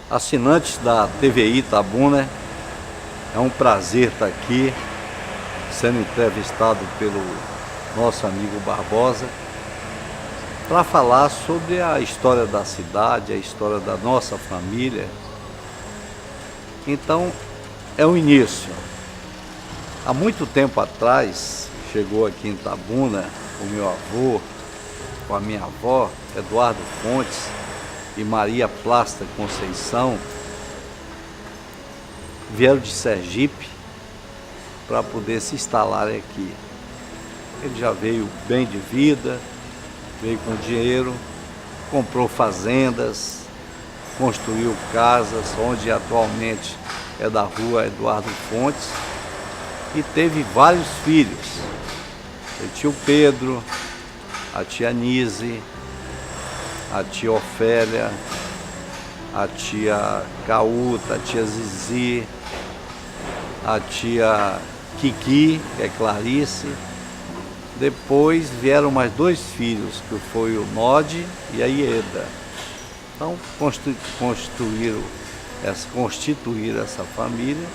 Assinantes da TVI Itabuna, é um prazer estar aqui, sendo entrevistado pelo nosso amigo Barbosa, para falar sobre a história da cidade, a história da nossa família. Então, é o início. Há muito tempo atrás, chegou aqui em Itabuna o meu avô, com a minha avó, Eduardo Fontes e Maria Plasta Conceição, vieram de Sergipe para poder se instalar aqui. Ele já veio bem de vida, veio com dinheiro, comprou fazendas, construiu casas, onde atualmente é da rua Eduardo Fontes, e teve vários filhos. Ele tinha o Pedro, a tia Nise, a tia Ofélia, a tia Caúta, a tia Zizi, a tia Kiki, que é Clarice. Depois vieram mais dois filhos, que foi o Nodi e a Ieda. Então constituíram essa família,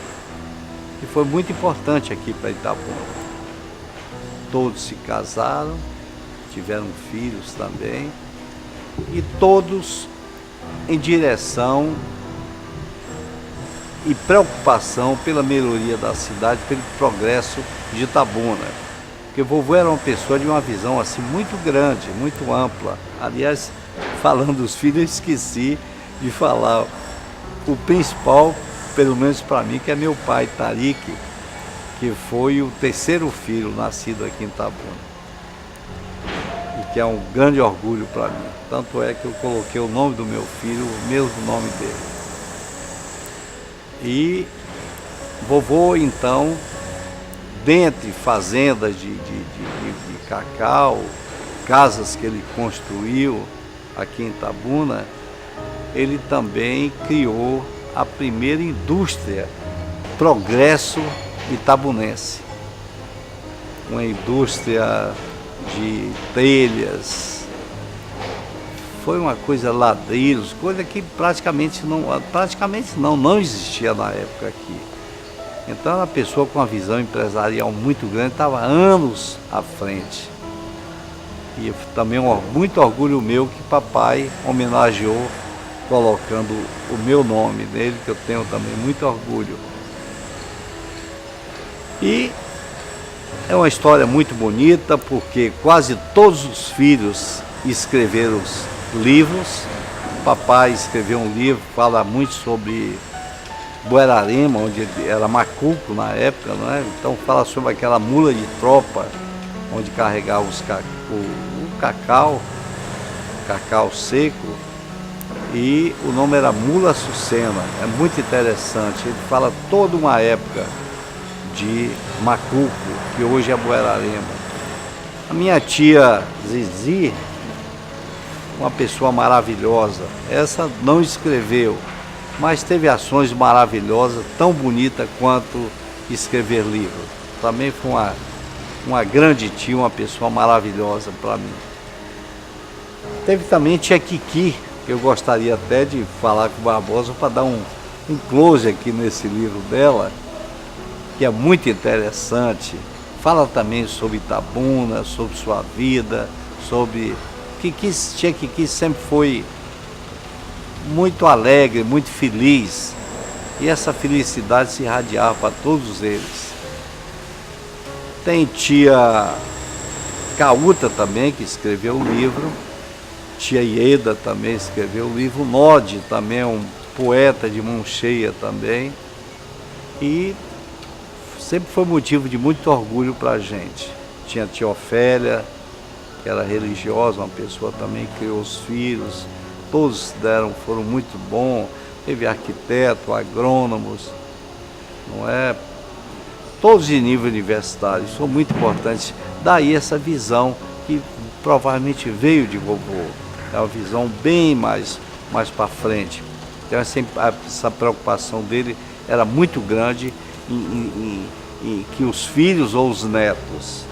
que foi muito importante aqui para Itabuna. Todos se casaram, tiveram filhos também, e todos em direção e preocupação pela melhoria da cidade, pelo progresso de Itabuna. Porque vovô era uma pessoa de uma visão assim muito grande, muito ampla. Aliás, falando dos filhos, eu esqueci de falar o principal, pelo menos para mim, que é meu pai, Tarique, que foi o terceiro filho nascido aqui em Itabuna. E que é um grande orgulho para mim. Tanto é que eu coloquei o nome do meu filho, o mesmo nome dele. E vovô, então, dentre fazendas de cacau, casas que ele construiu aqui em Itabuna, ele também criou a primeira indústria Progresso Itabunense. Uma indústria de telhas, foi uma coisa, ladrilhos, coisa que praticamente não existia na época aqui. Então era uma pessoa com uma visão empresarial muito grande, estava anos à frente. E também muito orgulho meu que papai homenageou colocando o meu nome nele, que eu tenho também muito orgulho. E é uma história muito bonita, porque quase todos os filhos escreveram livros. Papai escreveu um livro, fala muito sobre Buerarema, onde ele era macuco na época, não é? Então fala sobre aquela mula de tropa, onde carregava o cacau seco, e o nome era Mula Açucena. É muito interessante, ele fala toda uma época de Macuco, que hoje é Buerarema. A minha tia Zizi, uma pessoa maravilhosa, essa não escreveu, mas teve ações maravilhosas, tão bonita quanto escrever livro. Também foi uma grande tia, uma pessoa maravilhosa para mim. Teve também tia Kiki, que eu gostaria até de falar com o Barbosa para dar um close aqui nesse livro dela, que é muito interessante. Fala também sobre Itabuna, sobre sua vida, sobre... Tia Kiki sempre foi muito alegre, muito feliz, e essa felicidade se irradiava para todos eles. Tem tia Caúta também, que escreveu o livro, tia Ieda também escreveu o livro, Nodi também é um poeta de mão cheia também, e sempre foi motivo de muito orgulho para a gente. Tinha a tia Ofélia, que era religiosa, uma pessoa também que criou os filhos, todos foram muito bons. Teve arquiteto, agrônomos, não é? Todos de nível universitário, são muito importantes. Daí essa visão que provavelmente veio de vovô, é uma visão bem mais para frente. Então essa preocupação dele era muito grande em que os filhos ou os netos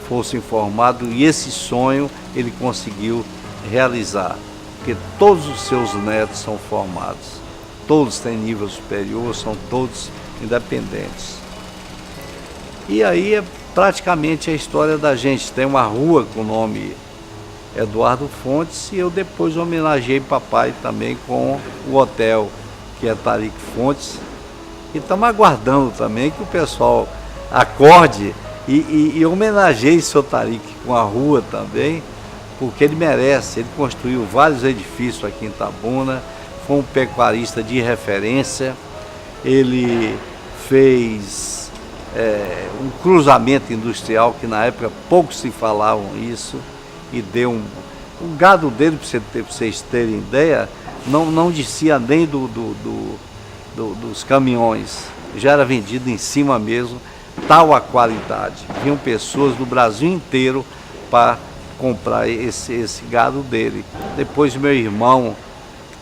fossem formados, e esse sonho ele conseguiu realizar, porque todos os seus netos são formados. todos têm nível superior, são todos independentes. E aí é praticamente a história da gente. Tem uma rua com o nome Eduardo Fontes, e eu depois homenageei papai também com o hotel, que é Tariq Fontes. E estamos aguardando também que o pessoal acorde e homenageie o seu Tariq com a rua também, porque ele merece. Ele construiu vários edifícios aqui em Itabuna, foi um pecuarista de referência, ele fez um cruzamento industrial que na época pouco se falavam isso, e deu o gado dele, para vocês terem ideia, não descia nem dos caminhões, já era vendido em cima mesmo, tal a qualidade. Vinham pessoas do Brasil inteiro para comprar esse gado dele. Depois meu irmão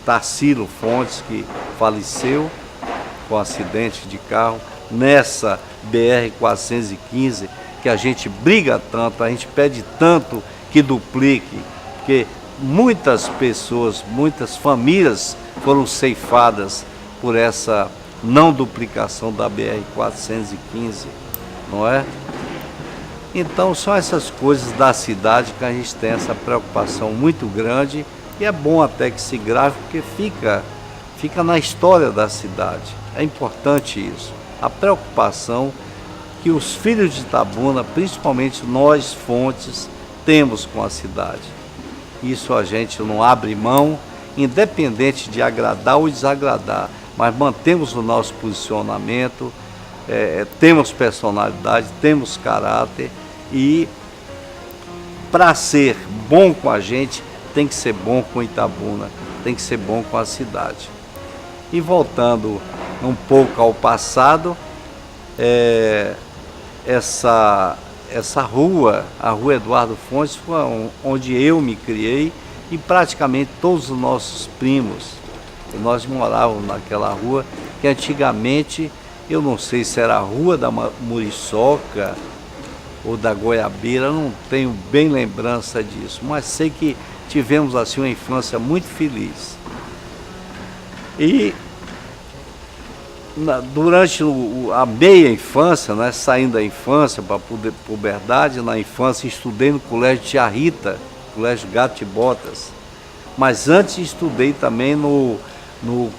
Tarsilo Fontes, que faleceu com um acidente de carro nessa BR-415, que a gente briga tanto, a gente pede tanto que duplique, porque muitas pessoas, muitas famílias foram ceifadas por essa não duplicação da BR-415, não é? Então são essas coisas da cidade que a gente tem essa preocupação muito grande, e é bom até que se grave, porque fica na história da cidade. É importante isso, a preocupação que os filhos de Itabuna, principalmente nós Fontes, temos com a cidade. Isso a gente não abre mão, independente de agradar ou desagradar, mas mantemos o nosso posicionamento, temos personalidade, temos caráter, e para ser bom com a gente, tem que ser bom com Itabuna, tem que ser bom com a cidade. E voltando um pouco ao passado, essa rua, a Rua Eduardo Fontes, foi onde eu me criei, e praticamente todos os nossos primos, nós morávamos naquela rua, que antigamente, eu não sei se era a Rua da Muriçoca ou da Goiabeira, não tenho bem lembrança disso, mas sei que tivemos assim uma infância muito feliz. E durante a meia infância, né, saindo da infância para a puberdade, na infância estudei no Colégio Tia Rita, Colégio Gato e Botas, mas antes estudei também no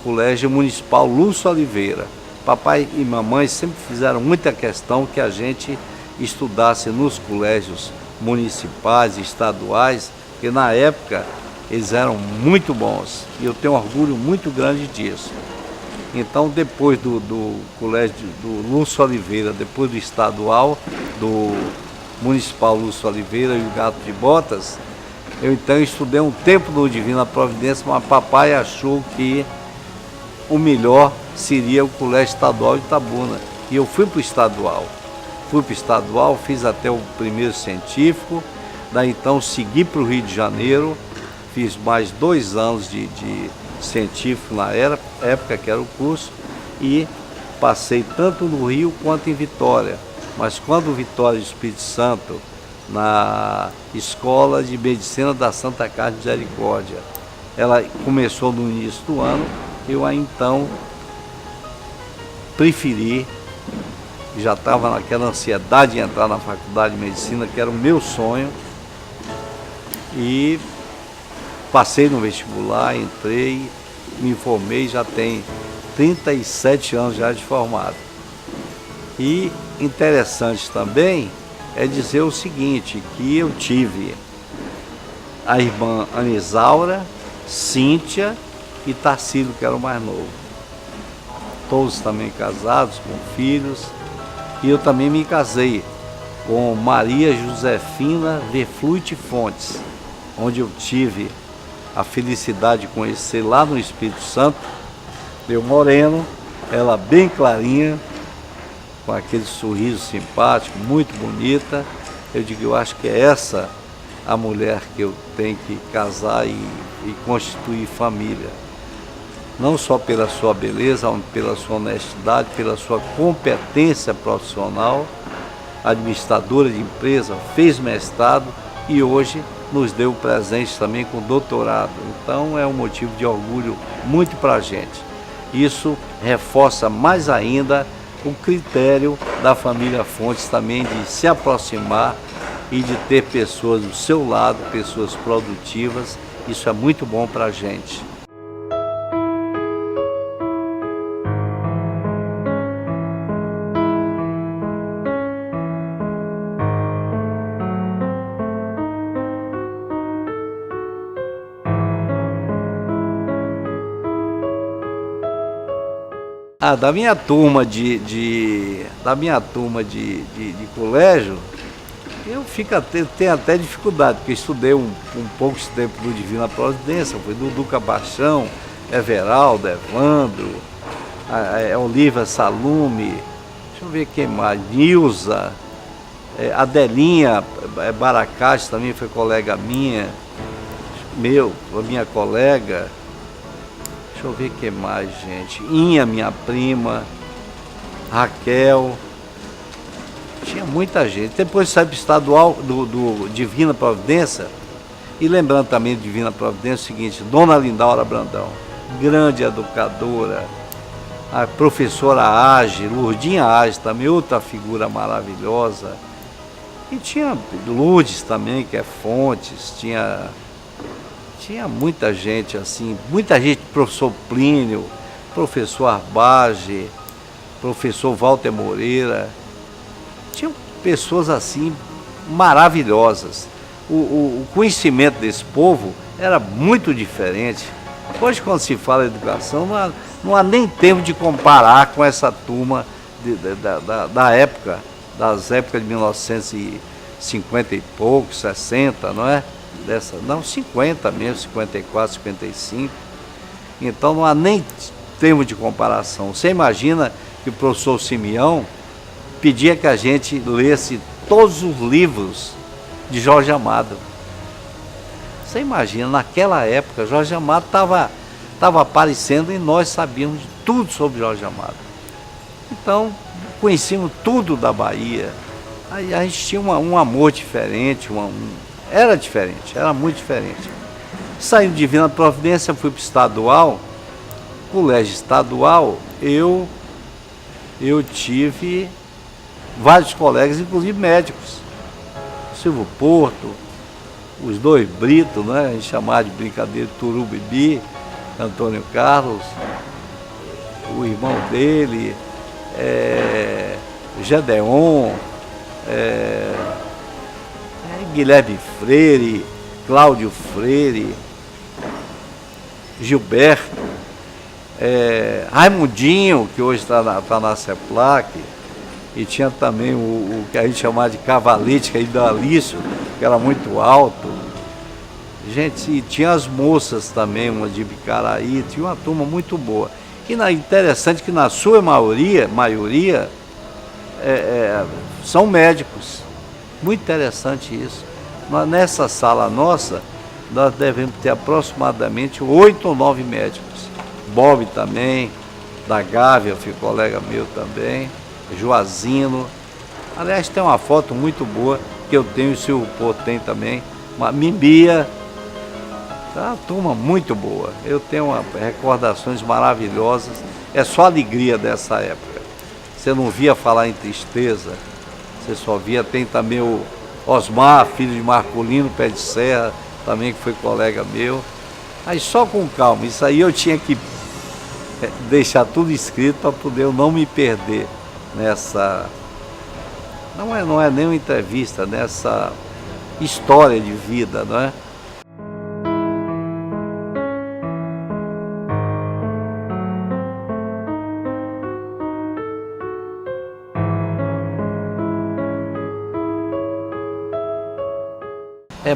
Colégio Municipal Lúcio Oliveira. Papai e mamãe sempre fizeram muita questão que a gente estudasse nos colégios municipais e estaduais, porque na época eles eram muito bons, e eu tenho orgulho muito grande disso. Então, depois do colégio do Lúcio Oliveira, depois do estadual, do Municipal Lúcio Oliveira e o Gato de Botas, eu então estudei um tempo no Divina Providência, mas papai achou que o melhor seria o Colégio Estadual de Itabuna. E eu fui para o estadual. Fiz até o primeiro científico, daí então segui para o Rio de Janeiro, fiz mais 2 anos de científico na época que era o curso, e passei tanto no Rio quanto em Vitória. Mas quando Vitória do Espírito Santo, na Escola de Medicina da Santa Casa de Misericórdia, ela começou no início do ano, eu aí então preferi, já estava naquela ansiedade de entrar na Faculdade de Medicina, que era o meu sonho, e passei no vestibular, entrei, me formei, já tem 37 anos já de formado. E interessante também é dizer o seguinte, que eu tive a irmã Anisaura, Cíntia e Tarsilo, que era o mais novo. Todos também casados, com filhos. E eu também me casei com Maria Josefina Verfluit Fontes, onde eu tive a felicidade de conhecer lá no Espírito Santo. Eu moreno, ela bem clarinha, com aquele sorriso simpático, muito bonita. Eu digo, eu acho que é essa a mulher que eu tenho que casar e constituir família. Não só pela sua beleza, mas pela sua honestidade, pela sua competência profissional, administradora de empresa, fez mestrado e hoje nos deu presente também com doutorado. Então é um motivo de orgulho muito para a gente. Isso reforça mais ainda o critério da família Fontes também de se aproximar e de ter pessoas do seu lado, pessoas produtivas. Isso é muito bom para a gente. Da minha turma de colégio, tenho até dificuldade, porque estudei um pouco esse tempo do Divina Providência, foi do Duca Baixão, Everaldo, Evandro, Olívia Salume, deixa eu ver quem mais, Nilza, Adelinha Baracate também foi colega minha, minha colega. Deixa eu ver o que mais, gente. Inha, minha prima. Raquel. Tinha muita gente. Depois saiu para o estadual do Divina Providência. E lembrando também do Divina Providência o seguinte, Dona Lindaura Brandão, grande educadora. A professora Age, Lourdinha Age também, outra figura maravilhosa. E tinha Lourdes também, que é Fontes, tinha muita gente assim, professor Plínio, professor Arbage, professor Walter Moreira, tinha pessoas assim maravilhosas. O conhecimento desse povo era muito diferente. Hoje, quando se fala de educação, não há nem tempo de comparar com essa turma da época, das épocas de 1950 e pouco, 60, não é? 50 mesmo, 54, 55. Então não há nem termo de comparação. Você imagina que o professor Simeão pedia que a gente lesse todos os livros de Jorge Amado. Você imagina, naquela época, Jorge Amado estava aparecendo e nós sabíamos de tudo sobre Jorge Amado. Então, conhecíamos tudo da Bahia. Aí a gente tinha um amor diferente, era diferente, era muito diferente. Saí do Divina Providência, fui para o estadual, colégio estadual, eu tive vários colegas, inclusive médicos. Silvio Porto, os dois Brito, né? A gente chamava de brincadeira de Turu Bibi, Antônio Carlos, o irmão dele, Gedeon, Guilherme Freire, Cláudio Freire, Gilberto, Raimundinho, que hoje está na CEPLAC, e tinha também o que a gente chamava de Cavalete, que ainda Alício, que era muito alto. Gente, e tinha as moças também, uma de Bicaraí, tinha uma turma muito boa. E interessante que na sua maioria são médicos. Muito interessante isso. Nessa sala nossa, nós devemos ter aproximadamente 8 ou 9 médicos. Bob também, da Gávea, foi colega meu também, Joazino. Aliás, tem uma foto muito boa que eu tenho, o Silvio Porto tem também, uma Mimbia. É uma turma muito boa. Eu tenho recordações maravilhosas. É só alegria dessa época. Você não via falar em tristeza, você só via. Tem também o Osmar, filho de Marcolino Pé de Serra, também que foi colega meu. Aí só com calma, isso aí eu tinha que deixar tudo escrito para poder eu não me perder nessa. Não é nem uma entrevista, nessa história de vida, não é?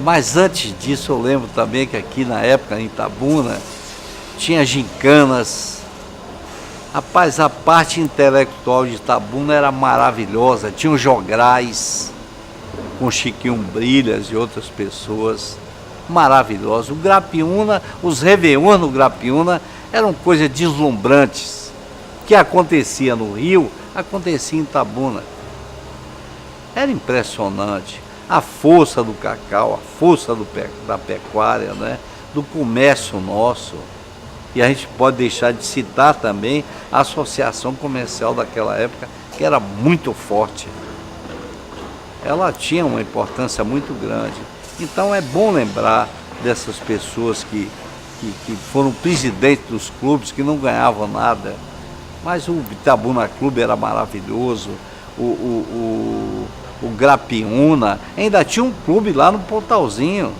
Mas antes disso, eu lembro também que aqui na época, em Itabuna, tinha gincanas. Rapaz, a parte intelectual de Itabuna era maravilhosa. Tinha os jograis, com Chiquinho Brilhas e outras pessoas maravilhosas. O Grapiúna, os réveillons no Grapiúna eram coisas deslumbrantes. O que acontecia no Rio, acontecia em Itabuna. Era impressionante. A força do cacau, a força da pecuária, né? Do comércio nosso. E a gente pode deixar de citar também a associação comercial daquela época, que era muito forte. Ela tinha uma importância muito grande. Então é bom lembrar dessas pessoas que foram presidentes dos clubes, que não ganhavam nada. Mas o Itabuna Clube era maravilhoso, o Grapiúna, ainda tinha um clube lá no Pontalzinho,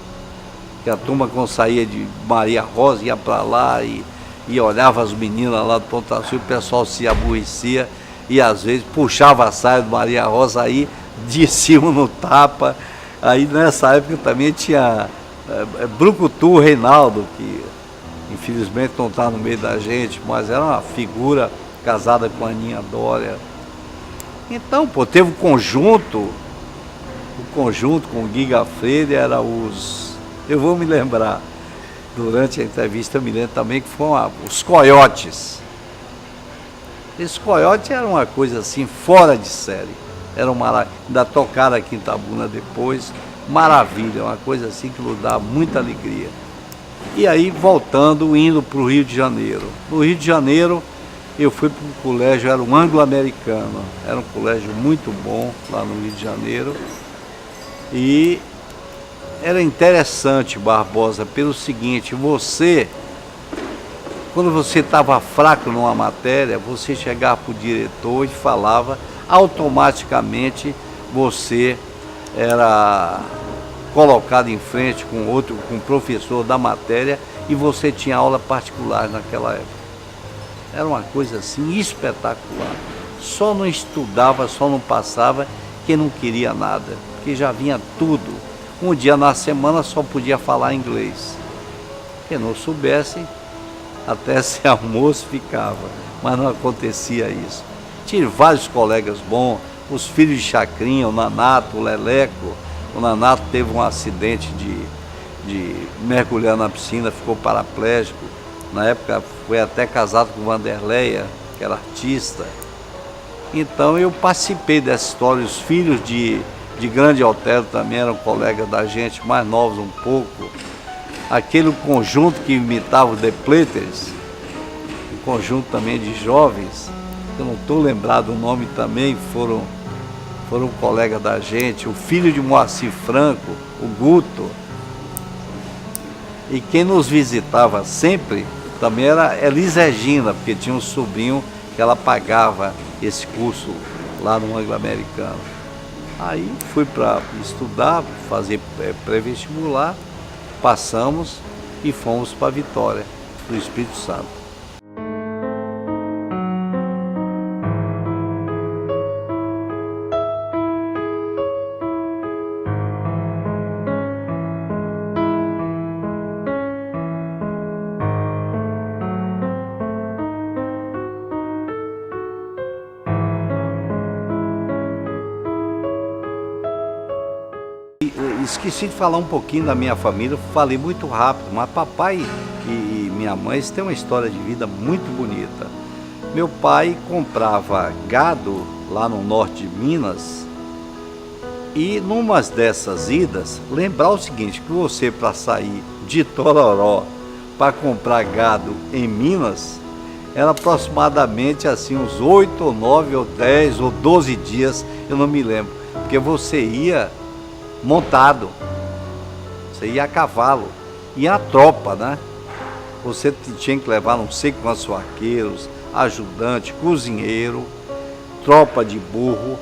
que a turma quando saía de Maria Rosa ia para lá e olhava as meninas lá do Pontalzinho, o pessoal se aborrecia e às vezes puxava a saia de Maria Rosa, aí desciam no tapa. Aí nessa época também tinha Brucutu Reinaldo, que infelizmente não está no meio da gente, mas era uma figura casada com a Aninha Dória. Então, pô, teve o conjunto com o Giga Freire, era os... Eu vou me lembrar, durante a entrevista eu me lembro também que foram os Coiotes. Esses Coiotes eram uma coisa assim, fora de série. Era ainda tocaram aqui em Itabuna depois, maravilha, uma coisa assim que nos dá muita alegria. E aí, voltando, indo para o Rio de Janeiro. No Rio de Janeiro, eu fui para um colégio, era um anglo-americano, era um colégio muito bom lá no Rio de Janeiro. E era interessante, Barbosa, pelo seguinte, quando você estava fraco numa matéria, você chegava para o diretor e falava, automaticamente você era colocado em frente com um professor da matéria e você tinha aula particular naquela época. Era uma coisa assim espetacular. Só não estudava, só não passava quem não queria nada, porque já vinha tudo. Um dia na semana só podia falar inglês. Quem não soubesse, até ser almoço ficava, mas não acontecia isso. Tive vários colegas bons, os filhos de Chacrinha, o Nanato, o Leleco. O Nanato teve um acidente de mergulhar na piscina, ficou paraplégico. Na época foi até casado com Vanderleia, que era artista. Então eu participei dessa história. Os filhos de Grande Otelo também eram colegas da gente, mais novos um pouco. Aquele conjunto que imitava o The Platters, um conjunto também de jovens, eu não estou lembrado o nome também, foram colegas da gente. O filho de Moacir Franco, o Guto. E quem nos visitava sempre também era Elis Regina, porque tinha um sobrinho que ela pagava esse curso lá no Anglo-Americano. Aí fui para estudar, fazer pré-vestibular, passamos e fomos para Vitória, do Espírito Santo. Esqueci de falar um pouquinho da minha família, falei muito rápido, mas papai e minha mãe têm uma história de vida muito bonita. Meu pai comprava gado lá no norte de Minas e numa dessas idas, lembrar o seguinte, que você para sair de Tororó para comprar gado em Minas, era aproximadamente assim uns 8 ou 9 ou 10 ou 12 dias, eu não me lembro, porque você ia montado, você ia a cavalo, ia a tropa, né? Você tinha que levar não sei quantos arqueiros, ajudante, cozinheiro, tropa de burro,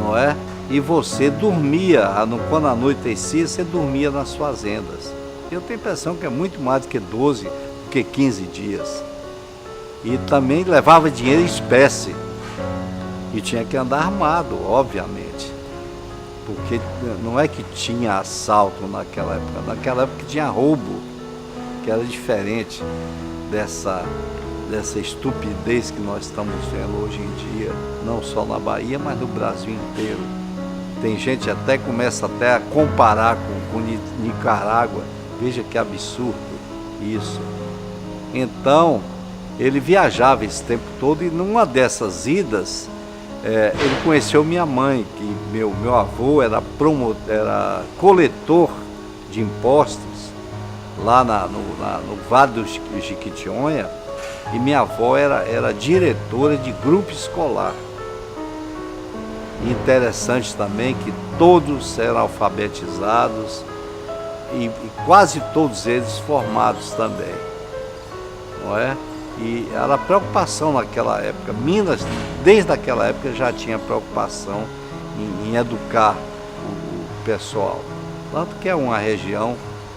não é? E você dormia, quando anoitecia, você dormia nas fazendas. Eu tenho a impressão que é muito mais do que 12, do que 15 dias. E também levava dinheiro em espécie. E tinha que andar armado, obviamente. Porque não é que tinha assalto naquela época tinha roubo, que era diferente dessa estupidez que nós estamos vendo hoje em dia, não só na Bahia, mas no Brasil inteiro. Tem gente até começa até a comparar com Nicarágua, veja que absurdo isso. Então, ele viajava esse tempo todo e numa dessas idas, ele conheceu minha mãe, que meu avô era coletor de impostos lá no Vale do Jequitinhonha, e minha avó era diretora de grupo escolar. Interessante também que todos eram alfabetizados e quase todos eles formados também, não é? E era preocupação naquela época. Minas, desde aquela época, já tinha preocupação em educar o pessoal. Tanto que é uma região,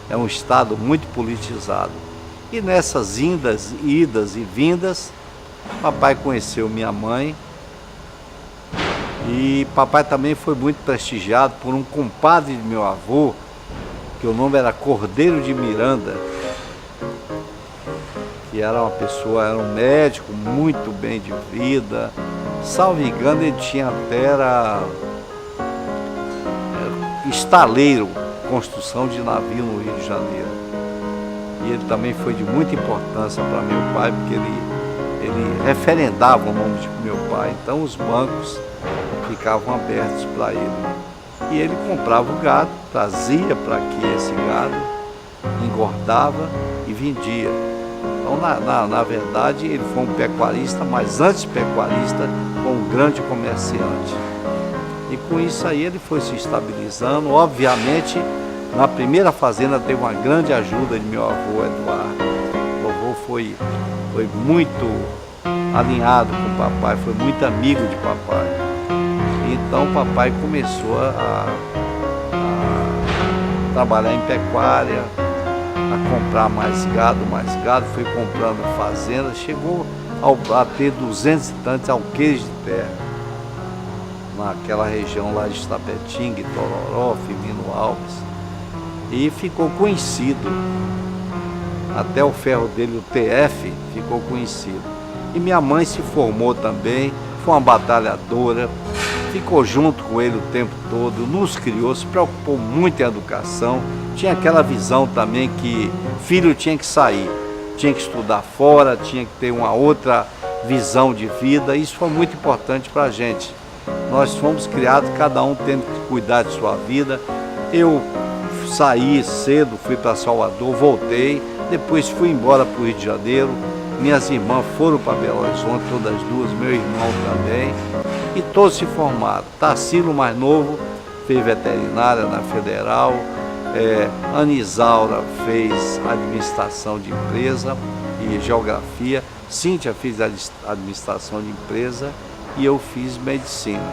é um estado muito politizado. E nessas idas e vindas, papai conheceu minha mãe. E papai também foi muito prestigiado por um compadre de meu avô, que o nome era Cordeiro de Miranda, que era uma pessoa, era um médico muito bem de vida. Salvo engano, ele tinha até estaleiro, construção de navio no Rio de Janeiro. E ele também foi de muita importância para meu pai, porque ele referendava o nome de meu pai. Então os bancos ficavam abertos para ele. E ele comprava o gado, trazia para aqui esse gado, engordava e vendia. Então, na verdade, ele foi um pecuarista, mas antes de pecuarista, foi um grande comerciante. E com isso aí ele foi se estabilizando. Obviamente, na primeira fazenda teve uma grande ajuda de meu avô Eduardo. O avô foi muito alinhado com o papai, foi muito amigo de papai. Então papai começou a trabalhar em pecuária, a comprar mais gado, foi comprando fazendas, chegou a ter 200 e tantos alqueires de terra, naquela região lá de Itapetinga, Itororó, Firmino Alves, e ficou conhecido, até o ferro dele, o TF, ficou conhecido. E minha mãe se formou também, foi uma batalhadora, ficou junto com ele o tempo todo, nos criou, se preocupou muito em educação, tinha aquela visão também que filho tinha que sair, tinha que estudar fora, tinha que ter uma outra visão de vida. Isso foi muito importante para a gente. Nós fomos criados, cada um tendo que cuidar de sua vida. Eu saí cedo, fui para Salvador, voltei, depois fui embora para o Rio de Janeiro. Minhas irmãs foram para Belo Horizonte, todas duas, meu irmão também, e todos se formaram. Tarsilo, mais novo, fez veterinária na Federal, Anisaura fez administração de empresa e geografia, Cíntia fez administração de empresa e eu fiz medicina.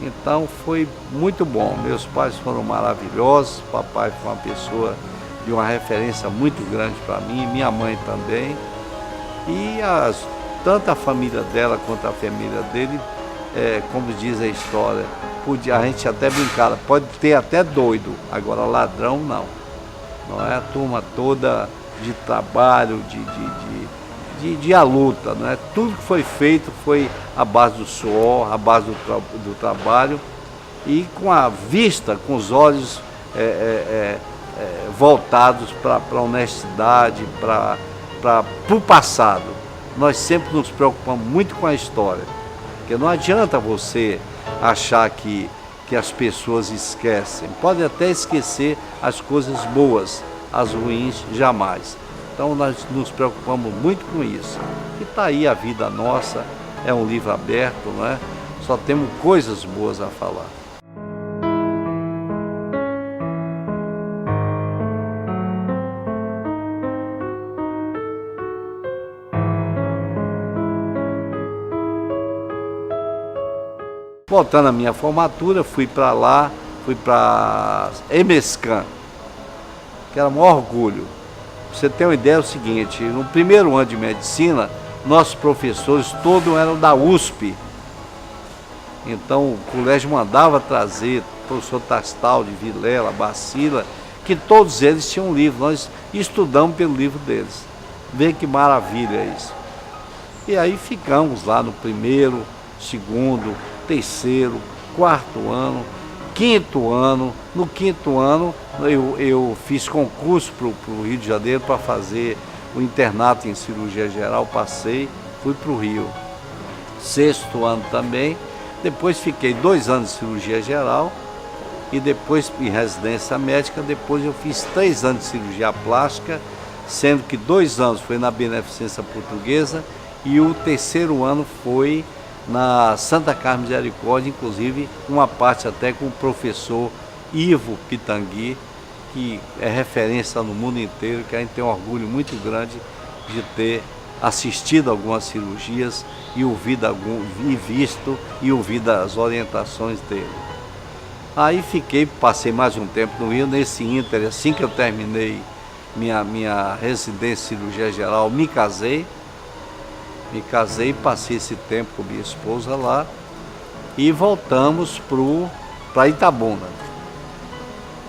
Então foi muito bom, meus pais foram maravilhosos, papai foi uma pessoa de uma referência muito grande para mim, minha mãe também, e tanto a família dela quanto a família dele, como diz a história, a gente até brincar, pode ter até doido, agora ladrão não. Não é a turma toda de trabalho, de a luta, não é? Tudo que foi feito foi à base do suor, à base do trabalho e com a vista, com os olhos voltados para a honestidade, para o passado. Nós sempre nos preocupamos muito com a história, porque não adianta você achar que as pessoas esquecem. Pode até esquecer as coisas boas, as ruins jamais. Então nós nos preocupamos muito com isso. E está aí a vida nossa, é um livro aberto, não é? Só temos coisas boas a falar. Voltando à minha formatura, fui para lá, fui para EMESCAN, que era o maior orgulho. Pra você ter uma ideia, é o seguinte, no primeiro ano de medicina, nossos professores todos eram da USP. Então o colégio mandava trazer o professor Tastal, de Vilela, Bacila, que todos eles tinham livro, nós estudamos pelo livro deles. Vê que maravilha é isso. E aí ficamos lá no primeiro, segundo, terceiro, quarto ano, quinto ano. No quinto ano eu fiz concurso para o Rio de Janeiro para fazer o internato em cirurgia geral, passei, fui para o Rio. Sexto ano também, depois fiquei 2 anos de cirurgia geral e depois em residência médica. Depois eu fiz 3 anos de cirurgia plástica, sendo que 2 anos foi na Beneficência Portuguesa e o 3º ano foi na Santa Casa Misericórdia, inclusive uma parte até com o professor Ivo Pitangui, que é referência no mundo inteiro, que a gente tem um orgulho muito grande de ter assistido algumas cirurgias e visto e ouvido as orientações dele. Aí passei mais um tempo no Rio. Nesse ínter, assim que eu terminei minha residência em cirurgia geral, me casei e passei esse tempo com minha esposa lá e voltamos para Itabuna.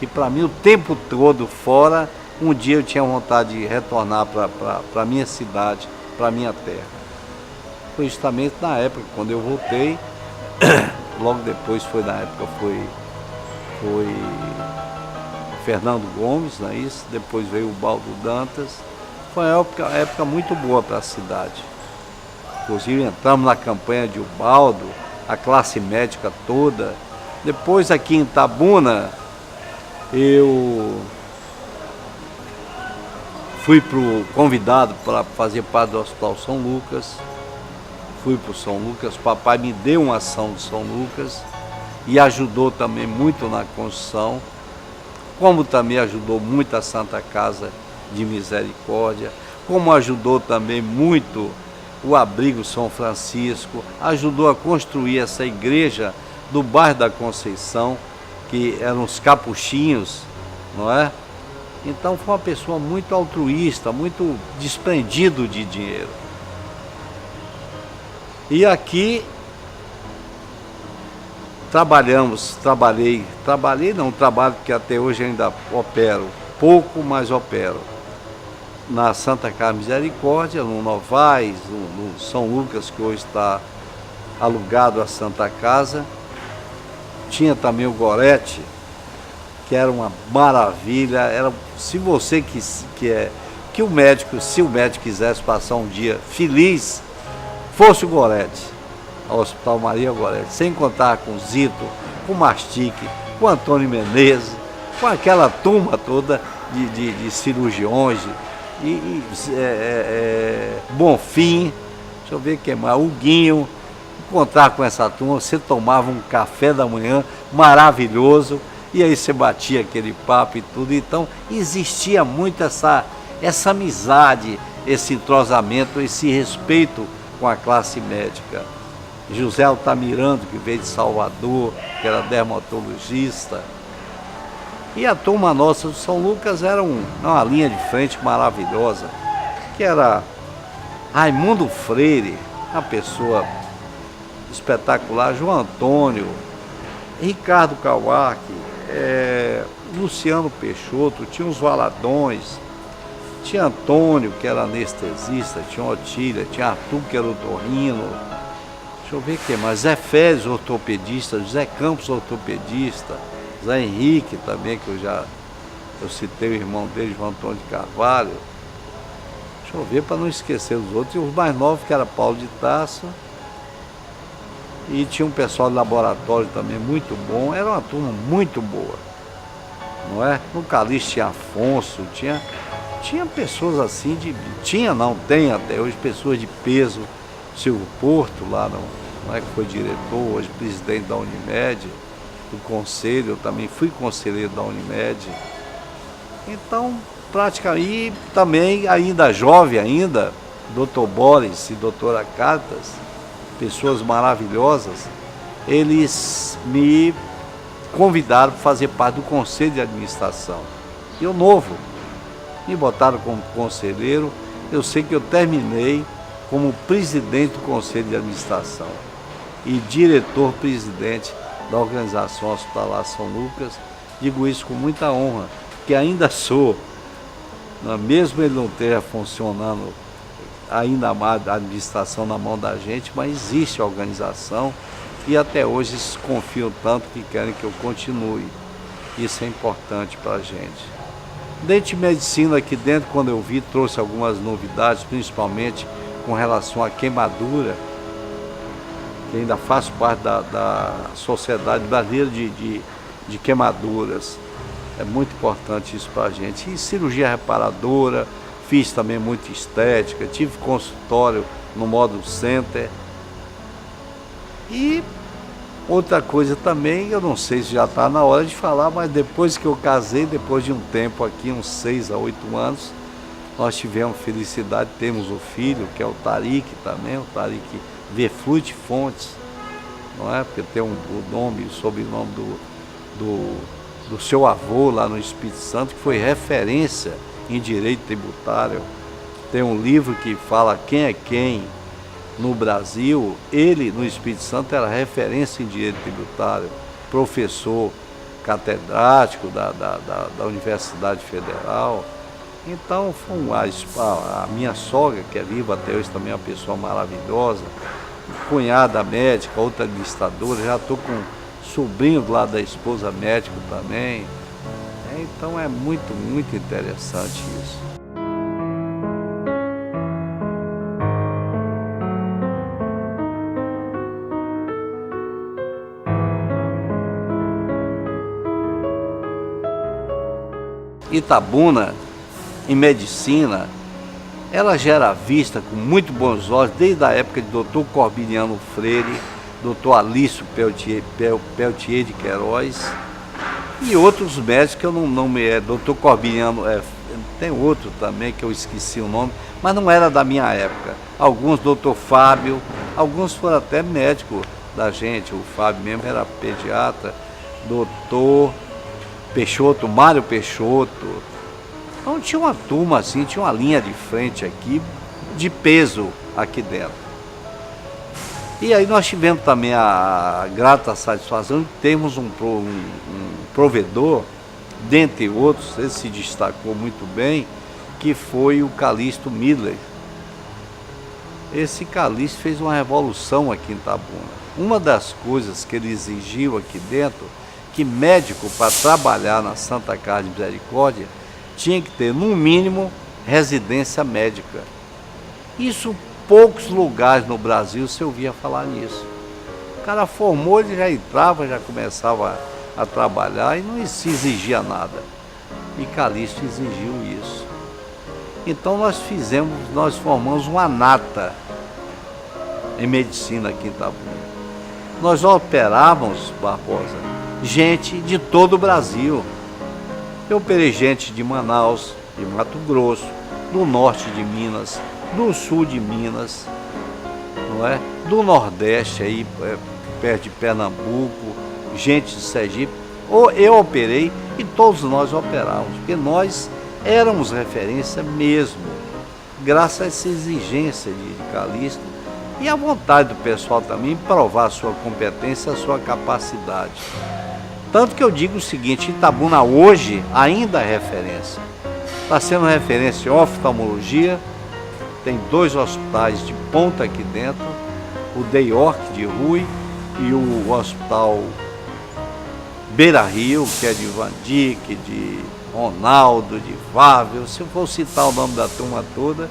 E para mim o tempo todo fora, um dia eu tinha vontade de retornar para a minha cidade, para a minha terra. Foi justamente na época, quando eu voltei, logo depois foi Fernando Gomes, não é isso? Depois veio o Baldo Dantas. Foi uma época muito boa para a cidade. Inclusive entramos na campanha de Ubaldo, a classe médica toda. Depois aqui em Itabuna, eu fui convidado para fazer parte do Hospital São Lucas. Fui para o São Lucas, papai me deu uma ação de São Lucas e ajudou também muito na construção, como também ajudou muito a Santa Casa de Misericórdia, como ajudou também muito o Abrigo São Francisco, ajudou a construir essa igreja do bairro da Conceição, que eram os capuchinhos, não é? Então foi uma pessoa muito altruísta, muito desprendido de dinheiro. E aqui trabalho porque até hoje ainda opero, pouco, mas opero. Na Santa Casa Misericórdia, no Novaes, no São Lucas, que hoje está alugado a Santa Casa. Tinha também o Gorete, que era uma maravilha. Se o médico quisesse passar um dia feliz, fosse o Gorete, ao Hospital Maria Gorete, sem contar com o Zito, com o Mastique, com o Antônio Menezes, com aquela turma toda de cirurgiões, Bonfim, deixa eu ver quem mais, o Guinho. Encontrar com essa turma, você tomava um café da manhã maravilhoso e aí você batia aquele papo e tudo. Então existia muito essa amizade, esse entrosamento, esse respeito com a classe médica. José Altamirando, que veio de Salvador, que era dermatologista. E a turma nossa do São Lucas era uma linha de frente maravilhosa, que era Raimundo Freire, uma pessoa espetacular, João Antônio, Ricardo Kawaki, Luciano Peixoto, tinha os Valadões, tinha Antônio, que era anestesista, tinha Otília, tinha Arthur, que era otorrino, deixa eu ver quem mais, Zé Félix, ortopedista, José Campos, ortopedista, Zé Henrique também, que eu citei o irmão dele, João Antônio de Carvalho. Deixa eu ver para não esquecer os outros. E os mais novos, que era Paulo de Tasso. E tinha um pessoal de laboratório também muito bom. Era uma turma muito boa, não é? No Calixto tinha Afonso, tinha pessoas assim, tem até hoje pessoas de peso. Silvio Porto, lá não é, que foi diretor, hoje presidente da Unimed, do conselho, eu também fui conselheiro da Unimed. Então, praticamente, e também, ainda jovem, Dr. Boris e doutora Cartas, pessoas maravilhosas, eles me convidaram para fazer parte do conselho de administração. Eu novo, me botaram como conselheiro. Eu sei que eu terminei como presidente do conselho de administração e diretor-presidente da Organização Hospitalar São Lucas. Digo isso com muita honra, que ainda sou, mesmo ele não esteja funcionando ainda mais a administração na mão da gente, mas existe a organização e até hoje eles confiam tanto que querem que eu continue. Isso é importante para a gente. Dentro de medicina aqui dentro, quando eu vi, trouxe algumas novidades, principalmente com relação à queimadura, que ainda faço parte da Sociedade Brasileira de de queimaduras. É muito importante isso para a gente. E cirurgia reparadora, fiz também muita estética, tive consultório no Módulo Center. E outra coisa também, eu não sei se já está na hora de falar, mas depois que eu casei, depois de um tempo aqui, uns 6 a 8 anos, nós tivemos felicidade, temos o filho, que é o Tariq também, o Tariq Verflute Fontes, não é? Porque tem o nome, o sobrenome do seu avô lá no Espírito Santo, que foi referência em direito tributário. Tem um livro que fala quem é quem no Brasil. Ele, no Espírito Santo, era referência em direito tributário, professor catedrático da Universidade Federal. Então, a minha sogra, que é viva até hoje, também é uma pessoa maravilhosa, cunhada médica, outra administradora, já estou com sobrinho lá da esposa médico também. Então é muito, muito interessante isso. Itabuna, em medicina, ela já era vista com muito bons olhos desde a época de Dr. Corbiniano Freire, Dr. Alício Peltier de Queiroz e outros médicos que eu não me... Dr. Corbiniano, tem outro também que eu esqueci o nome, mas não era da minha época. Alguns, Dr. Fábio, alguns foram até médico da gente, o Fábio mesmo era pediatra, Dr. Peixoto, Mário Peixoto. Então tinha uma turma assim, tinha uma linha de frente aqui, de peso aqui dentro. E aí nós tivemos também a grata satisfação de termos um provedor, dentre outros, ele se destacou muito bem, que foi o Calixto Miller. Esse Calixto fez uma revolução aqui em Itabuna. Uma das coisas que ele exigiu aqui dentro, que médico para trabalhar na Santa Casa de Misericórdia tinha que ter, no mínimo, residência médica. Isso poucos lugares no Brasil se ouvia falar nisso. O cara formou, ele já entrava, já começava a trabalhar e não se exigia nada. E Calixto exigiu isso. Então nós formamos uma nata em medicina aqui em Itabuna. Nós operávamos, Barbosa, gente de todo o Brasil. Eu operei gente de Manaus, de Mato Grosso, do norte de Minas, do sul de Minas, não é? Do Nordeste, aí, perto de Pernambuco, gente de Sergipe. Eu operei e todos nós operávamos, porque nós éramos referência mesmo, graças a essa exigência de Calixto e a vontade do pessoal também em provar a sua competência, a sua capacidade. Tanto que eu digo o seguinte, Itabuna hoje ainda é referência. Está sendo referência em oftalmologia, tem 2 hospitais de ponta aqui dentro, o The York de Rui e o Hospital Beira Rio, que é de Van Dyck, de Ronaldo, de Vável. Se eu for citar o nome da turma toda,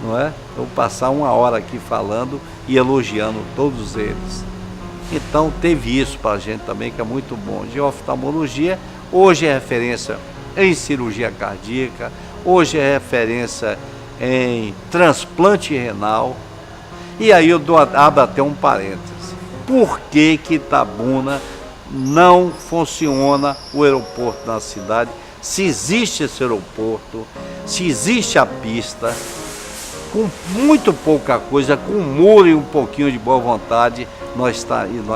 não é? Eu vou passar 1 hora aqui falando e elogiando todos eles. Então teve isso para a gente também, que é muito bom. De oftalmologia, hoje é referência em cirurgia cardíaca, hoje é referência em transplante renal. E aí eu abro até um parêntese. Por que que Itabuna não funciona o aeroporto na cidade? Se existe esse aeroporto, se existe a pista, com muito pouca coisa, com um muro e um pouquinho de boa vontade, nós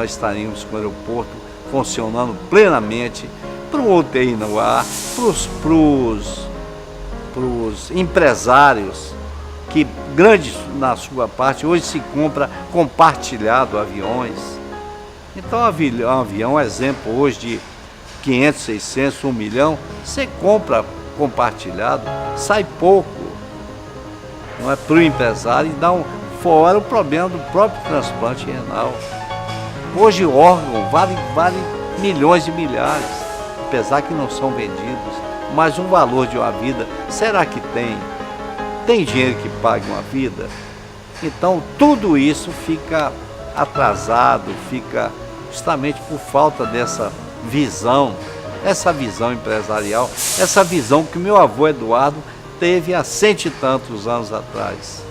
estaríamos com o aeroporto funcionando plenamente para o UTI no ar, para os empresários, que grandes na sua parte, hoje se compra compartilhado aviões. Então um avião, exemplo, hoje de 500, 600, 1 milhão, você compra compartilhado, sai pouco, não é, para o empresário, e dá fora o problema do próprio transplante renal. Hoje o órgão vale milhões e milhares, apesar que não são vendidos, mas um valor de uma vida, será que tem dinheiro que pague uma vida? Então tudo isso fica atrasado, fica justamente por falta dessa visão, essa visão empresarial, essa visão que meu avô Eduardo teve há 100 e tantos anos atrás.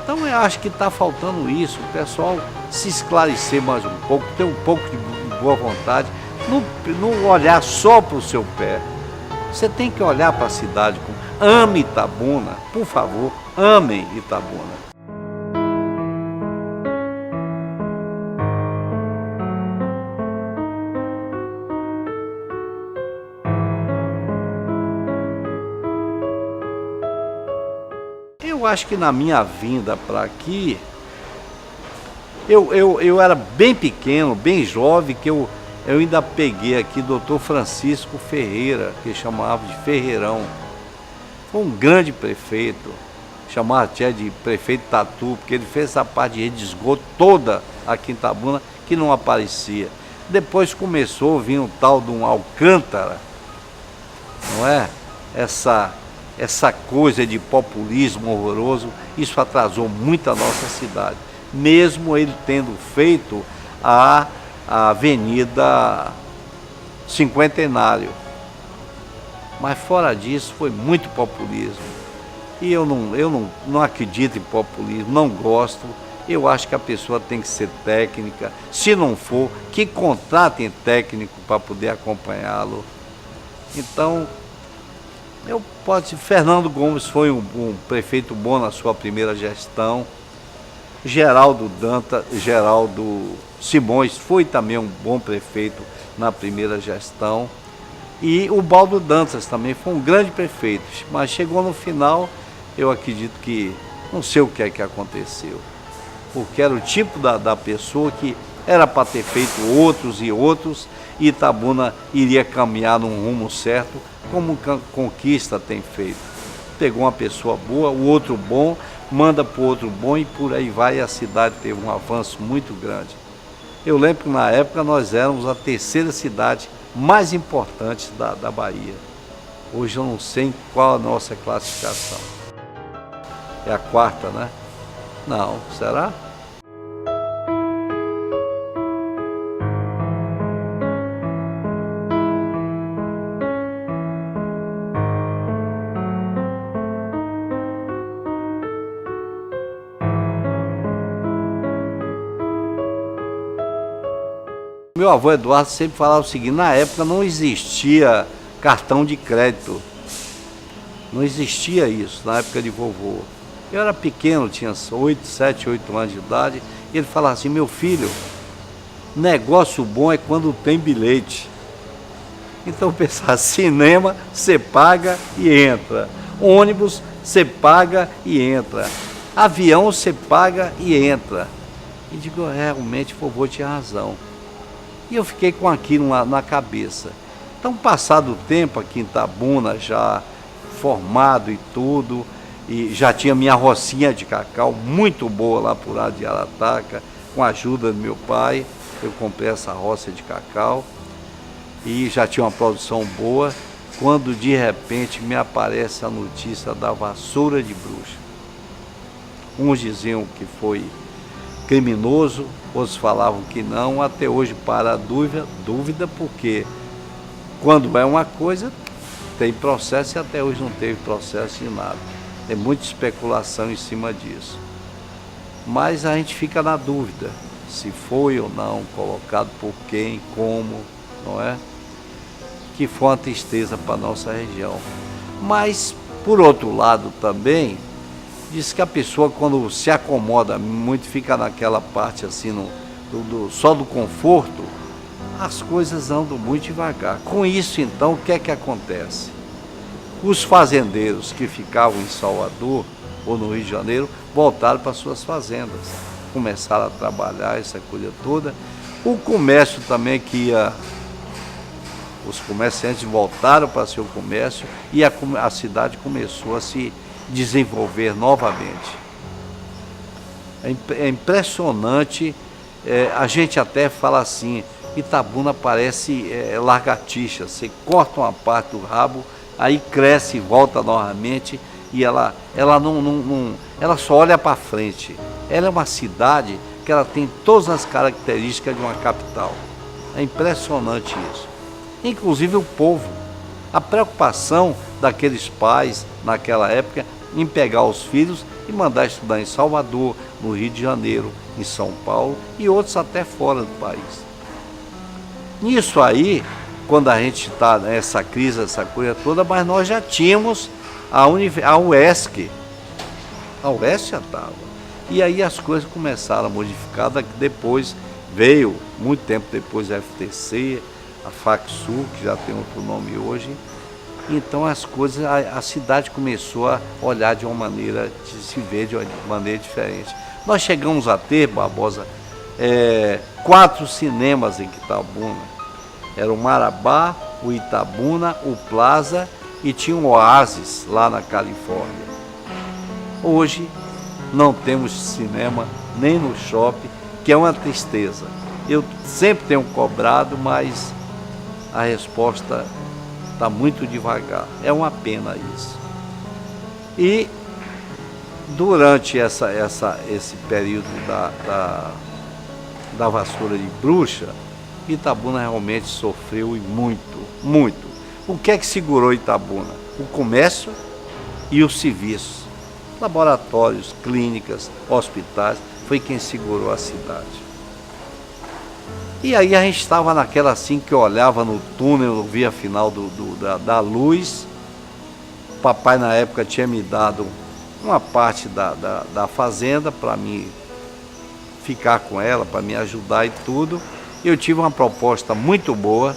Então eu acho que está faltando isso, o pessoal se esclarecer mais um pouco, ter um pouco de boa vontade, não olhar só para o seu pé. Você tem que olhar para a cidade com... Ame Itabuna, por favor, amem Itabuna. Eu acho que na minha vinda para aqui, eu era bem pequeno, bem jovem, que eu ainda peguei aqui Dr. Francisco Ferreira, que chamava de Ferreirão. Foi um grande prefeito, chamava até de prefeito Tatu, porque ele fez essa parte de rede de esgoto toda aqui em Itabuna, que não aparecia. Depois começou a vir um tal de um Alcântara, não é? Essa coisa de populismo horroroso, isso atrasou muito a nossa cidade, mesmo ele tendo feito a Avenida Cinquentenário. Mas fora disso, foi muito populismo. E eu não acredito em populismo, não gosto. Eu acho que a pessoa tem que ser técnica. Se não for, que contratem técnico para poder acompanhá-lo. Então, Fernando Gomes foi um prefeito bom na sua primeira gestão. Geraldo Simões foi também um bom prefeito na primeira gestão. E o Baldo Dantas também foi um grande prefeito. Mas chegou no final, eu acredito que, não sei o que é que aconteceu. Porque era o tipo da pessoa que era para ter feito outros e outros, e Itabuna iria caminhar num rumo certo, como Conquista tem feito. Pegou uma pessoa boa, o outro bom, manda para o outro bom e por aí vai, e a cidade teve um avanço muito grande. Eu lembro que na época nós éramos a terceira cidade mais importante da Bahia. Hoje eu não sei qual a nossa classificação. É a quarta, né? Não, será? Meu avô Eduardo sempre falava o seguinte: na época não existia cartão de crédito. Não existia isso na época de vovô. Eu era pequeno, tinha 7, 8 anos de idade, e ele falava assim: meu filho, negócio bom é quando tem bilhete. Então eu pensava, cinema você paga e entra. Ônibus você paga e entra. Avião você paga e entra. E digo, realmente vovô tinha razão. E eu fiquei com aquilo na cabeça. Então, passado o tempo aqui em Itabuna, já formado e tudo, e já tinha minha rocinha de cacau muito boa lá por lá de Arataca, com a ajuda do meu pai, eu comprei essa roça de cacau e já tinha uma produção boa, quando de repente me aparece a notícia da vassoura de bruxa. Uns diziam que foi criminoso, outros falavam que não, até hoje para a dúvida, porque quando é uma coisa, tem processo e até hoje não teve processo de nada. Tem muita especulação em cima disso. Mas a gente fica na dúvida, se foi ou não, colocado por quem, como, não é? Que foi uma tristeza para a nossa região. Mas, por outro lado também, diz que a pessoa quando se acomoda muito, fica naquela parte assim, só do conforto, as coisas andam muito devagar. Com isso, então, o que é que acontece? Os fazendeiros que ficavam em Salvador ou no Rio de Janeiro voltaram para suas fazendas, começaram a trabalhar essa coisa toda. O comércio também os comerciantes voltaram para seu comércio e a cidade começou a se desenvolver novamente. É impressionante, a gente até fala assim, Itabuna parece lagartixa, você corta uma parte do rabo, aí cresce e volta novamente, e ela só olha para frente. Ela é uma cidade que ela tem todas as características de uma capital. É É impressionante isso. Inclusive o povo, a preocupação daqueles pais naquela época em pegar os filhos e mandar estudar em Salvador, no Rio de Janeiro, em São Paulo e outros até fora do país. Nisso aí, quando a gente está nessa crise, essa coisa toda, mas nós já tínhamos a UESC. A UESC já estava. E aí as coisas começaram a modificar, depois veio, muito tempo depois, a FTC, a FACSU, que já tem outro nome hoje. Então as coisas, a cidade começou a olhar de uma maneira, de se ver de uma maneira diferente. Nós chegamos a ter, Barbosa, 4 cinemas em Itabuna. Era o Marabá, o Itabuna, o Plaza e tinha um Oasis lá na Califórnia. Hoje não temos cinema nem no shopping, que é uma tristeza. Eu sempre tenho cobrado, mas a resposta está muito devagar. É uma pena isso. E durante esse período da vassoura de bruxa, Itabuna realmente sofreu e muito, muito. O que é que segurou Itabuna? O comércio e os serviços. Laboratórios, clínicas, hospitais, foi quem segurou a cidade. E aí a gente estava naquela assim que eu olhava no túnel, eu via a final da luz. O papai na época tinha me dado uma parte da fazenda para mim ficar com ela, para me ajudar e tudo. Eu tive uma proposta muito boa,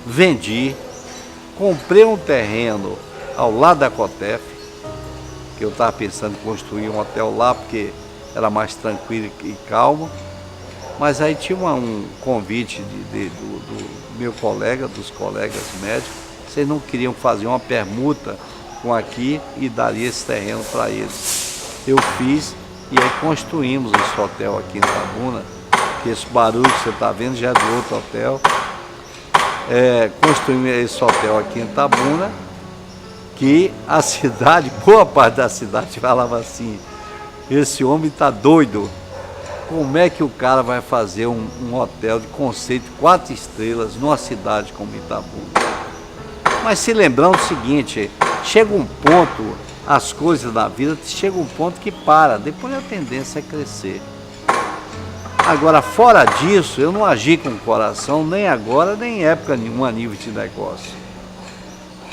vendi, comprei um terreno ao lado da Cotef, que eu estava pensando em construir um hotel lá, porque era mais tranquilo e calmo. Mas aí tinha um convite do meu colega, dos colegas médicos, vocês não queriam fazer uma permuta com aqui e daria esse terreno para eles. Eu fiz e aí construímos esse hotel aqui em Itabuna, que esse barulho que você está vendo já é do outro hotel. Construímos esse hotel aqui em Itabuna, que a cidade, boa parte da cidade falava assim, esse homem está doido. Como é que o cara vai fazer um hotel de conceito 4 estrelas numa cidade como Itabuna? Mas se lembrando o seguinte, chega um ponto, as coisas da vida, chega um ponto que para, depois a tendência é crescer. Agora, fora disso, eu não agi com o coração, nem agora, nem em época nenhuma a nível de negócio.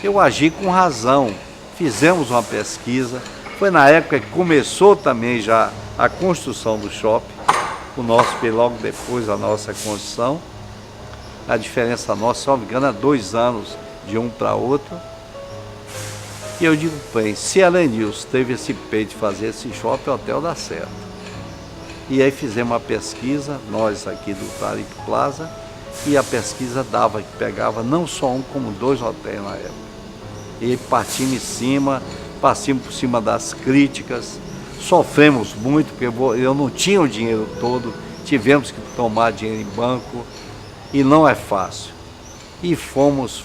Eu agi com razão, fizemos uma pesquisa, foi na época que começou também já a construção do shopping, o nosso, logo depois da nossa construção. A diferença nossa, se não me engano, é 2 anos de um para outro. E eu digo, bem, se a Lenils teve esse peito de fazer esse shopping, o hotel dá certo. E aí fizemos uma pesquisa, nós aqui do Tariq Plaza, e a pesquisa dava que pegava não só um, como 2 hotéis na época. E partimos em cima, passamos por cima das críticas, sofremos muito, porque eu não tinha o dinheiro todo, tivemos que tomar dinheiro em banco, e não é fácil. E fomos,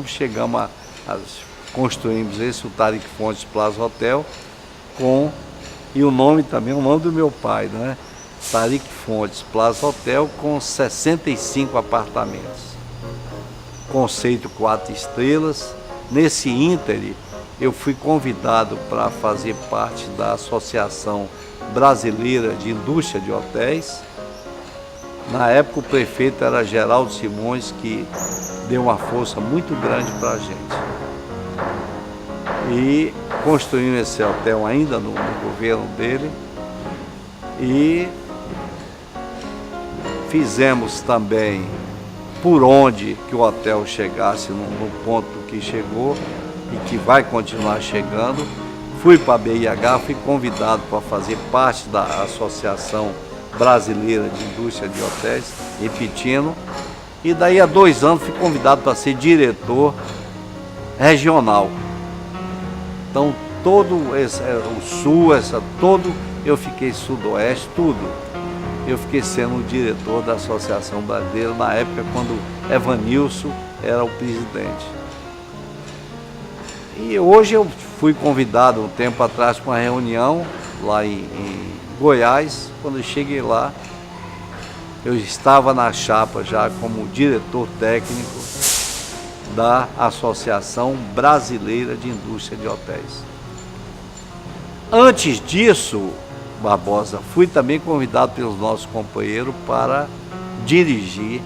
chegamos construímos esse, o Tariq Fontes Plaza Hotel, e o nome também, o nome do meu pai, né? Tariq Fontes Plaza Hotel, com 65 apartamentos. Conceito 4 estrelas. Nesse íntere, eu fui convidado para fazer parte da Associação Brasileira de Indústria de Hotéis. Na época o prefeito era Geraldo Simões, que deu uma força muito grande para a gente. E construímos esse hotel ainda no governo dele. E fizemos também por onde que o hotel chegasse no ponto que chegou e que vai continuar chegando. Fui para a BIH, fui convidado para fazer parte da Associação Brasileira de Indústria de Hotéis, repetindo, e daí a 2 anos fui convidado para ser diretor regional. Então todo o sul, eu fiquei sudoeste, tudo. Eu fiquei sendo o diretor da Associação Brasileira na época quando Evanilson era o presidente. E hoje eu fui convidado um tempo atrás para uma reunião lá em Goiás. Quando eu cheguei lá, eu estava na chapa já como diretor técnico da Associação Brasileira de Indústria de Hotéis. Antes disso, Barbosa, fui também convidado pelos nossos companheiros para dirigir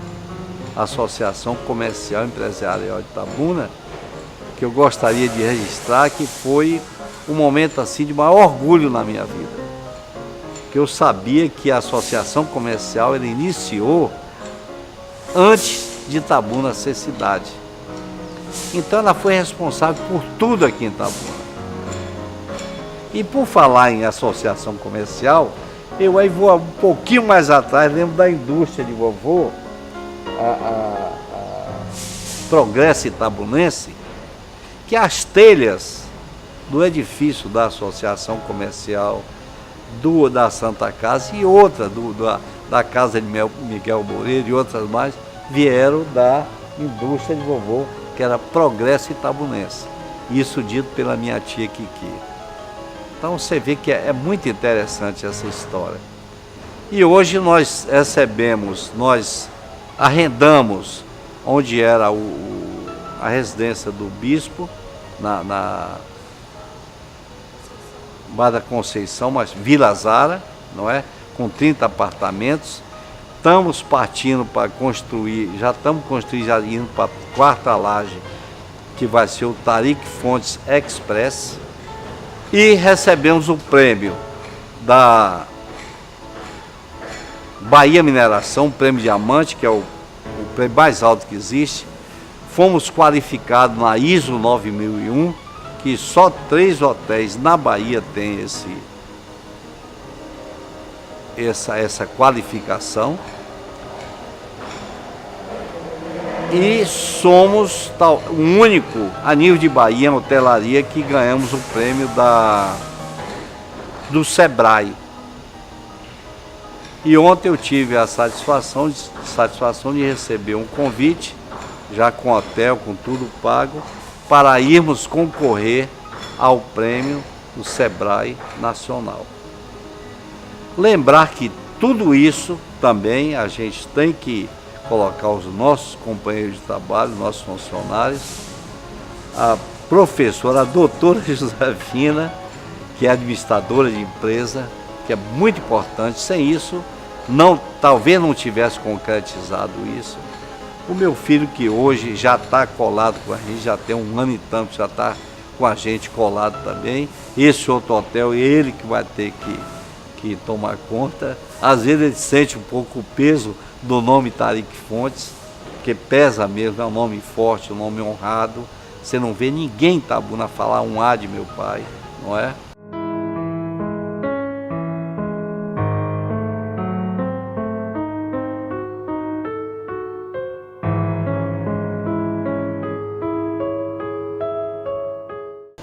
a Associação Comercial Empresarial de Itabuna, que eu gostaria de registrar que foi um momento assim de maior orgulho na minha vida. Que eu sabia que a Associação Comercial ela iniciou antes de Itabuna ser cidade. Então ela foi responsável por tudo aqui em Itabuna. E por falar em associação comercial, eu aí vou um pouquinho mais atrás, lembro da indústria de vovô, a Progresso Itabunense, que as telhas do edifício da Associação Comercial, da Santa Casa e outra, da Casa de Miguel Moreira e outras mais, vieram da indústria de vovô, que era Progresso Itabunense. Isso dito pela minha tia Kiki. Então você vê que é muito interessante essa história. E hoje nós arrendamos onde era a residência do bispo, na Barra da Conceição, mas Vila Zara, não é? Com 30 apartamentos. Estamos partindo para construir, já estamos construindo, já indo para a quarta laje, que vai ser o Tariq Fontes Express. E recebemos o prêmio da Bahia Mineração, o prêmio Diamante, que é o prêmio mais alto que existe. Fomos qualificados na ISO 9001, que só 3 hotéis na Bahia têm essa qualificação. E somos o único a nível de Bahia em hotelaria que ganhamos o prêmio do Sebrae. E ontem eu tive a satisfação de receber um convite, já com hotel, com tudo pago, para irmos concorrer ao prêmio do Sebrae Nacional. Lembrar que tudo isso também a gente tem que colocar os nossos companheiros de trabalho, nossos funcionários, a professora, a doutora Josefina, que é administradora de empresa, que é muito importante. Sem isso, talvez não tivesse concretizado isso. O meu filho, que hoje já está colado com a gente, já tem 1 ano e tanto, já está com a gente colado também. Esse outro hotel, ele que vai ter que tomar conta. Às vezes ele sente um pouco o peso do nome Tariq Fontes, que pesa mesmo, é um nome forte, um nome honrado. Você não vê ninguém em Itabuna falar um A de meu pai, não é?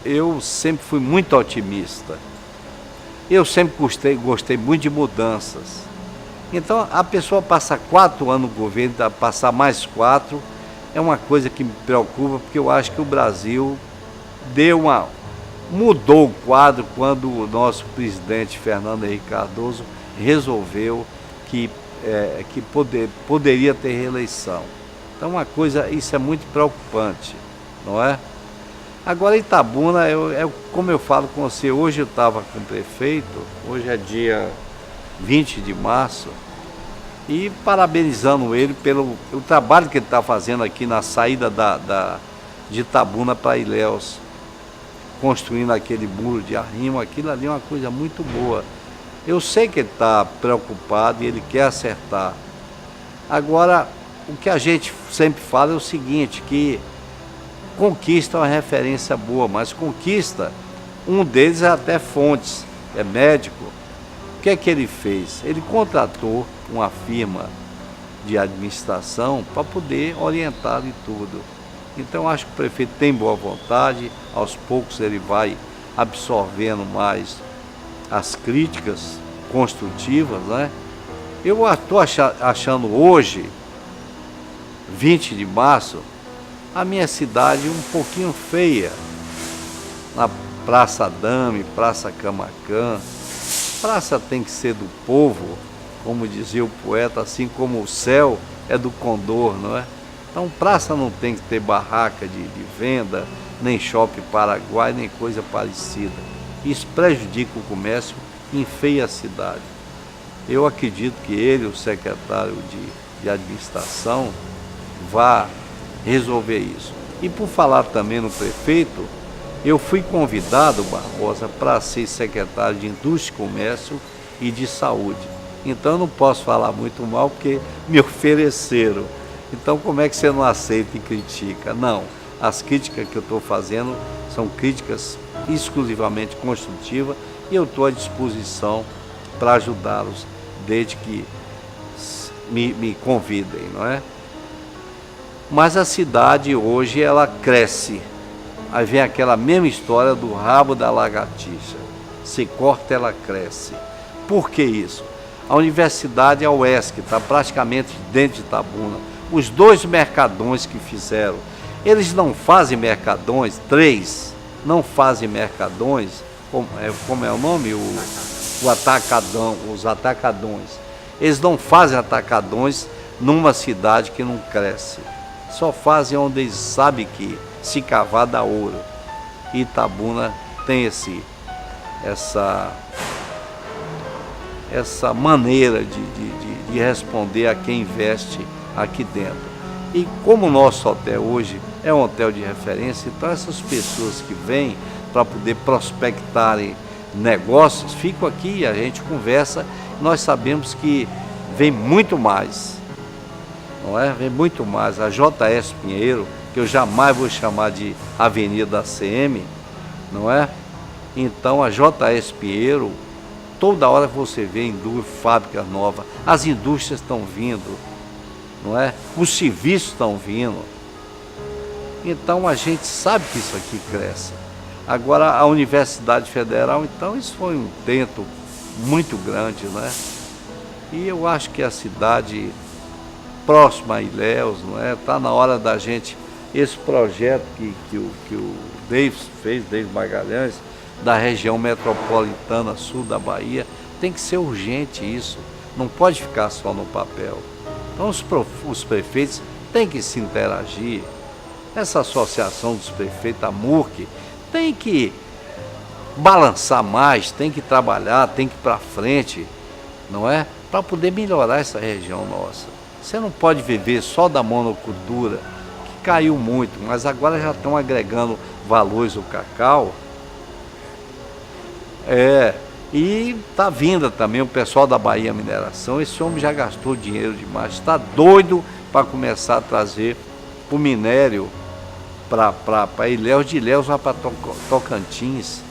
Eu sempre fui muito otimista. Eu sempre gostei muito de mudanças. Então, a pessoa passa 4 anos no governo, passar mais 4, é uma coisa que me preocupa, porque eu acho que o Brasil mudou o quadro quando o nosso presidente Fernando Henrique Cardoso resolveu que poderia ter reeleição. Então, isso é muito preocupante, não é? Agora, Itabuna, como eu falo com você, hoje eu estava com o prefeito, hoje é dia 20 de março, e parabenizando ele pelo trabalho que ele está fazendo aqui na saída de Itabuna para Ilhéus, construindo aquele muro de arrimo. Aquilo ali é uma coisa muito boa. Eu sei que ele está preocupado e ele quer acertar. Agora, o que a gente sempre fala é o seguinte, que Conquista é uma referência boa, mas Conquista, um deles é até Fontes, é médico. O que é que ele fez? Ele contratou uma firma de administração para poder orientar em tudo. Então acho que o prefeito tem boa vontade, aos poucos ele vai absorvendo mais as críticas construtivas, né? Eu estou achando hoje, 20 de março, a minha cidade um pouquinho feia. Na Praça Dame, Praça Camacan. Praça tem que ser do povo, como dizia o poeta, assim como o céu é do condor, não é? Então praça não tem que ter barraca de venda, nem shopping Paraguai, nem coisa parecida. Isso prejudica o comércio e enfeia a cidade. Eu acredito que ele, o secretário de administração, vá resolver isso. E por falar também no prefeito, eu fui convidado, Barbosa, para ser secretário de Indústria e Comércio e de Saúde. Então eu não posso falar muito mal porque me ofereceram. Então como é que você não aceita e critica? Não, as críticas que eu estou fazendo são críticas exclusivamente construtivas e eu estou à disposição para ajudá-los, desde que me convidem, não é? Mas a cidade hoje ela cresce. Aí vem aquela mesma história do rabo da lagartixa. Se corta, ela cresce. Por que isso? A universidade é a UESC, está praticamente dentro de Itabuna. Os 2 mercadões que fizeram, eles não fazem mercadões, 3 não fazem mercadões, como é o nome? O atacadão, os atacadões. Eles não fazem atacadões numa cidade que não cresce. Só fazem onde eles sabem que se cavar dá ouro. Itabuna tem essa maneira de responder a quem investe aqui dentro. E como o nosso hotel hoje é um hotel de referência, então essas pessoas que vêm para poder prospectarem negócios, ficam aqui, a gente conversa, nós sabemos que vem muito mais, não é? Vem muito mais. A JS Pinheiro, que eu jamais vou chamar de Avenida ACM, não é? Então a JS Pinheiro, toda hora você vê fábricas novas, as indústrias estão vindo, não é? Os serviços estão vindo. Então a gente sabe que isso aqui cresce. Agora a Universidade Federal, então isso foi um tento muito grande, né? E eu acho que a cidade próxima a Ilhéus, não é? Está na hora da gente, esse projeto que o David fez, David Magalhães, da região metropolitana sul da Bahia, tem que ser urgente isso, não pode ficar só no papel. Então os prefeitos têm que se interagir, essa associação dos prefeitos, a MURC, tem que balançar mais, tem que trabalhar, tem que ir para frente, não é? Para poder melhorar essa região nossa. Você não pode viver só da monocultura, que caiu muito, mas agora já estão agregando valores o cacau. E está vindo também o pessoal da Bahia Mineração. Esse homem já gastou dinheiro demais, está doido para começar a trazer o minério para Ilhéus, de Ilhéus vai para Tocantins,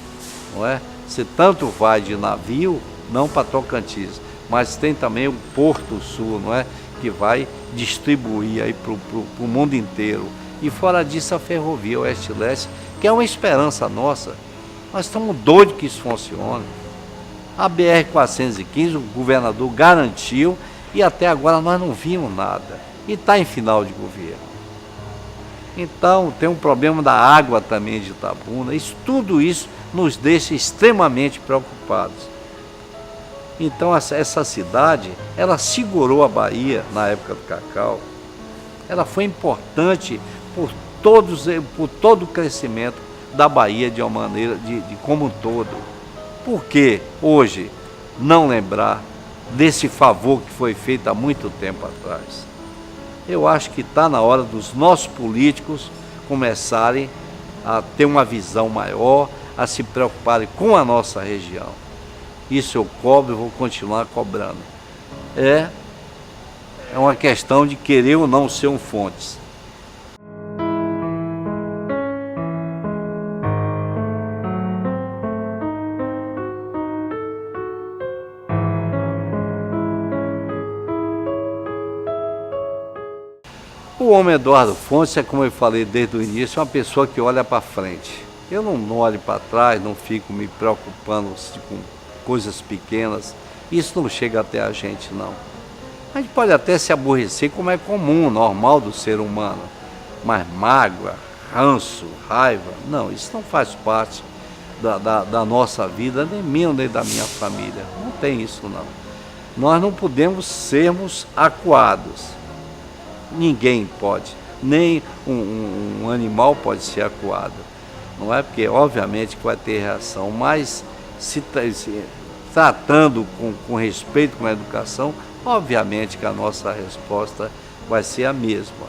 não é? Você tanto vai de navio, não para Tocantins, mas tem também o Porto Sul, não é? Que vai distribuir aí para o mundo inteiro. E fora disso a ferrovia Oeste-Leste, que é uma esperança nossa. Nós estamos doidos que isso funcione. A BR-415, o governador garantiu e até agora nós não vimos nada. E está em final de governo. Então tem um problema da água também de Itabuna. Tudo isso nos deixa extremamente preocupados. Então essa cidade, ela segurou a Bahia na época do cacau. Ela foi importante por todo o crescimento da Bahia de uma maneira, de como um todo. Por que hoje não lembrar desse favor que foi feito há muito tempo atrás? Eu acho que está na hora dos nossos políticos começarem a ter uma visão maior, a se preocuparem com a nossa região. Isso eu cobro e vou continuar cobrando. É uma questão de querer ou não ser um Fontes. O homem Eduardo Fontes é, como eu falei desde o início, uma pessoa que olha para frente. Eu não olho para trás, não fico me preocupando com coisas pequenas. Isso não chega até a gente, não. A gente pode até se aborrecer, como é comum, normal do ser humano. Mas mágoa, ranço, raiva, não, isso não faz parte da nossa vida, nem minha, nem da minha família. Não tem isso, não. Nós não podemos sermos acuados. Ninguém pode, nem um animal pode ser acuado. Não é porque, obviamente, que vai ter reação, mas se tratando com respeito, com a educação, obviamente que a nossa resposta vai ser a mesma.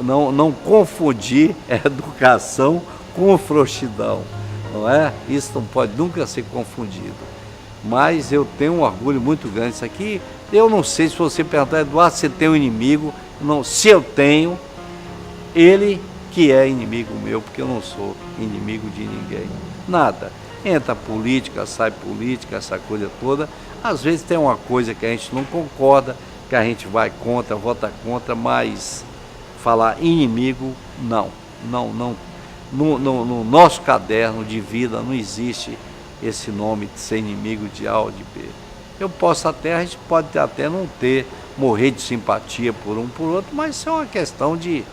Não confundir educação com frouxidão, não é? Isso não pode nunca ser confundido. Mas eu tenho um orgulho muito grande disso aqui. Eu não sei se você perguntar, Eduardo, você tem um inimigo? Não, se eu tenho, ele que é inimigo meu, porque eu não sou inimigo de ninguém. Nada. Entra política, sai política, essa coisa toda. Às vezes tem uma coisa que a gente não concorda, que a gente vai contra, vota contra, mas falar inimigo, não. No nosso caderno de vida não existe esse nome de ser inimigo de A ou de B. A gente pode até não morrer de simpatia por um por outro, mas isso é uma questão de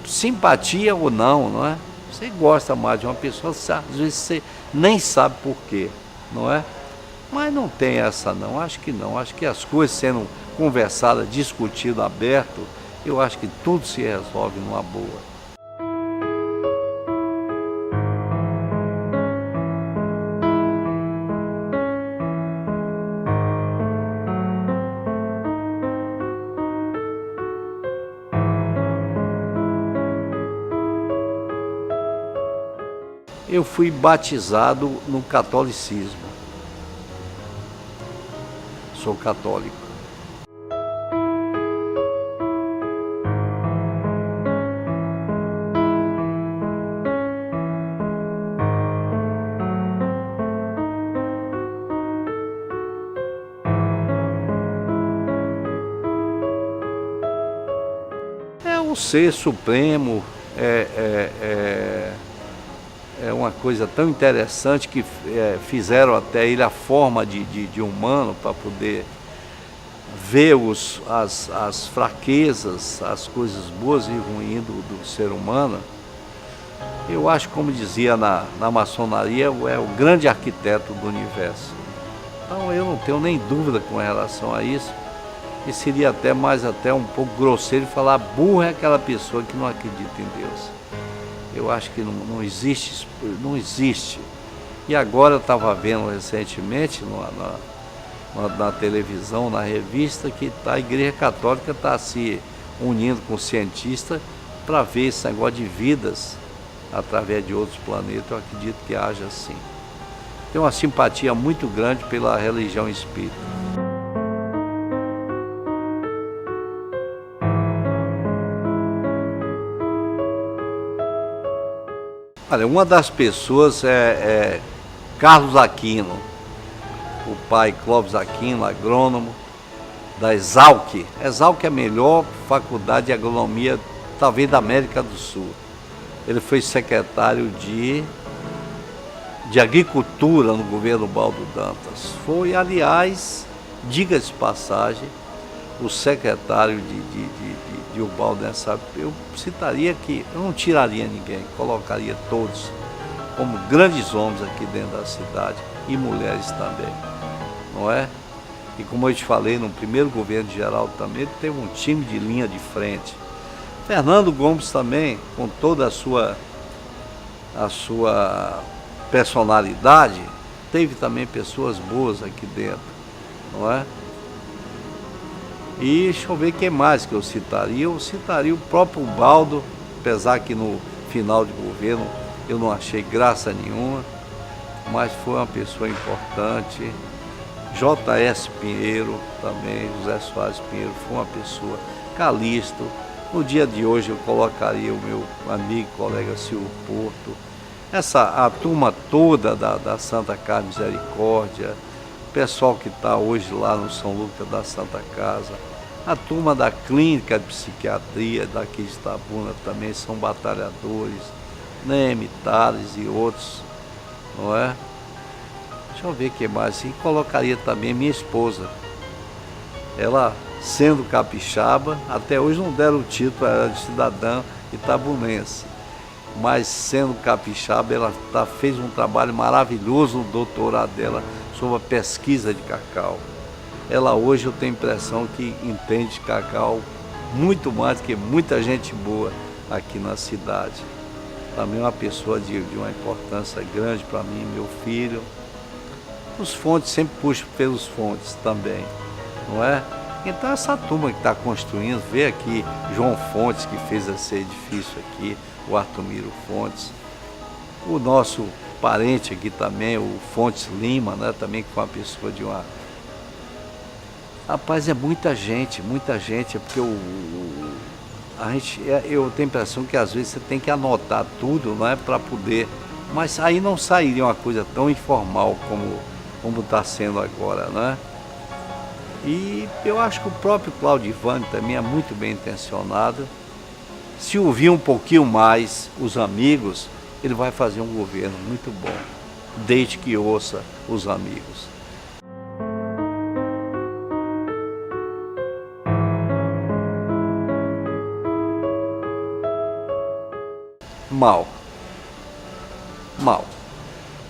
simpatia ou não é? Você gosta mais de uma pessoa, às vezes você nem sabe por quê, não é? Mas não tem essa não, acho que não. Acho que as coisas sendo conversadas, discutidas, aberto, eu acho que tudo se resolve numa boa. Eu fui batizado no catolicismo. Sou católico. É o ser supremo, é uma coisa tão interessante que fizeram até ele a forma de humano para poder ver as fraquezas, as coisas boas e ruins do ser humano. Eu acho, como dizia na maçonaria, é o grande arquiteto do universo. Então eu não tenho nem dúvida com relação a isso. E seria até um pouco grosseiro falar burro é aquela pessoa que não acredita em Deus. Eu acho que não existe. E agora eu estava vendo recentemente na televisão, na revista, que a Igreja Católica está se unindo com cientistas para ver esse negócio de vidas através de outros planetas. Eu acredito que haja assim. Tenho uma simpatia muito grande pela religião espírita. Olha, uma das pessoas é Carlos Aquino, o pai Clóvis Aquino, agrônomo da Exalc. Exalc é a melhor faculdade de agronomia, talvez, da América do Sul. Ele foi secretário de Agricultura no governo Baldo Dantas. Foi, aliás, diga-se de passagem, o secretário de Ubaldo nessa época. Eu citaria que eu não tiraria ninguém, colocaria todos como grandes homens aqui dentro da cidade e mulheres também, não é? E como eu te falei, no primeiro governo de Geraldo também teve um time de linha de frente. Fernando Gomes também, com toda a sua personalidade, teve também pessoas boas aqui dentro, não é? E deixa eu ver quem mais que eu citaria. Eu citaria o próprio Ubaldo, apesar que no final de governo eu não achei graça nenhuma, mas foi uma pessoa importante. J.S. Pinheiro também, José Soares Pinheiro, foi uma pessoa. Calixto. No dia de hoje eu colocaria o meu amigo e colega Silvio Porto. A turma toda da Santa Casa Misericórdia, o pessoal que está hoje lá no São Lucas da Santa Casa, a turma da Clínica de Psiquiatria daqui de Itabuna também são batalhadores, Neme, Tales e outros, não é? Deixa eu ver o que mais. E colocaria também minha esposa. Ela, sendo capixaba, até hoje não deram o título, era de cidadã itabunense. Mas sendo capixaba, ela fez um trabalho maravilhoso no doutorado dela sobre a pesquisa de cacau. Ela hoje eu tenho a impressão que entende de cacau muito mais do que muita gente boa aqui na cidade. Também é uma pessoa de uma importância grande para mim, meu filho. Os Fontes sempre puxam pelos Fontes também, não é? Então essa turma que está construindo, vê aqui João Fontes, que fez esse edifício aqui, o Artumiro Fontes, o nosso parente aqui também, o Fontes Lima, né? Também que foi uma pessoa de uma... Rapaz, é muita gente, é porque eu tenho a impressão que às vezes você tem que anotar tudo, não é, para poder, mas aí não sairia uma coisa tão informal como está sendo agora, né? E eu acho que o próprio Claudivânio também é muito bem intencionado. Se ouvir um pouquinho mais os amigos, ele vai fazer um governo muito bom, desde que ouça os amigos. Mal.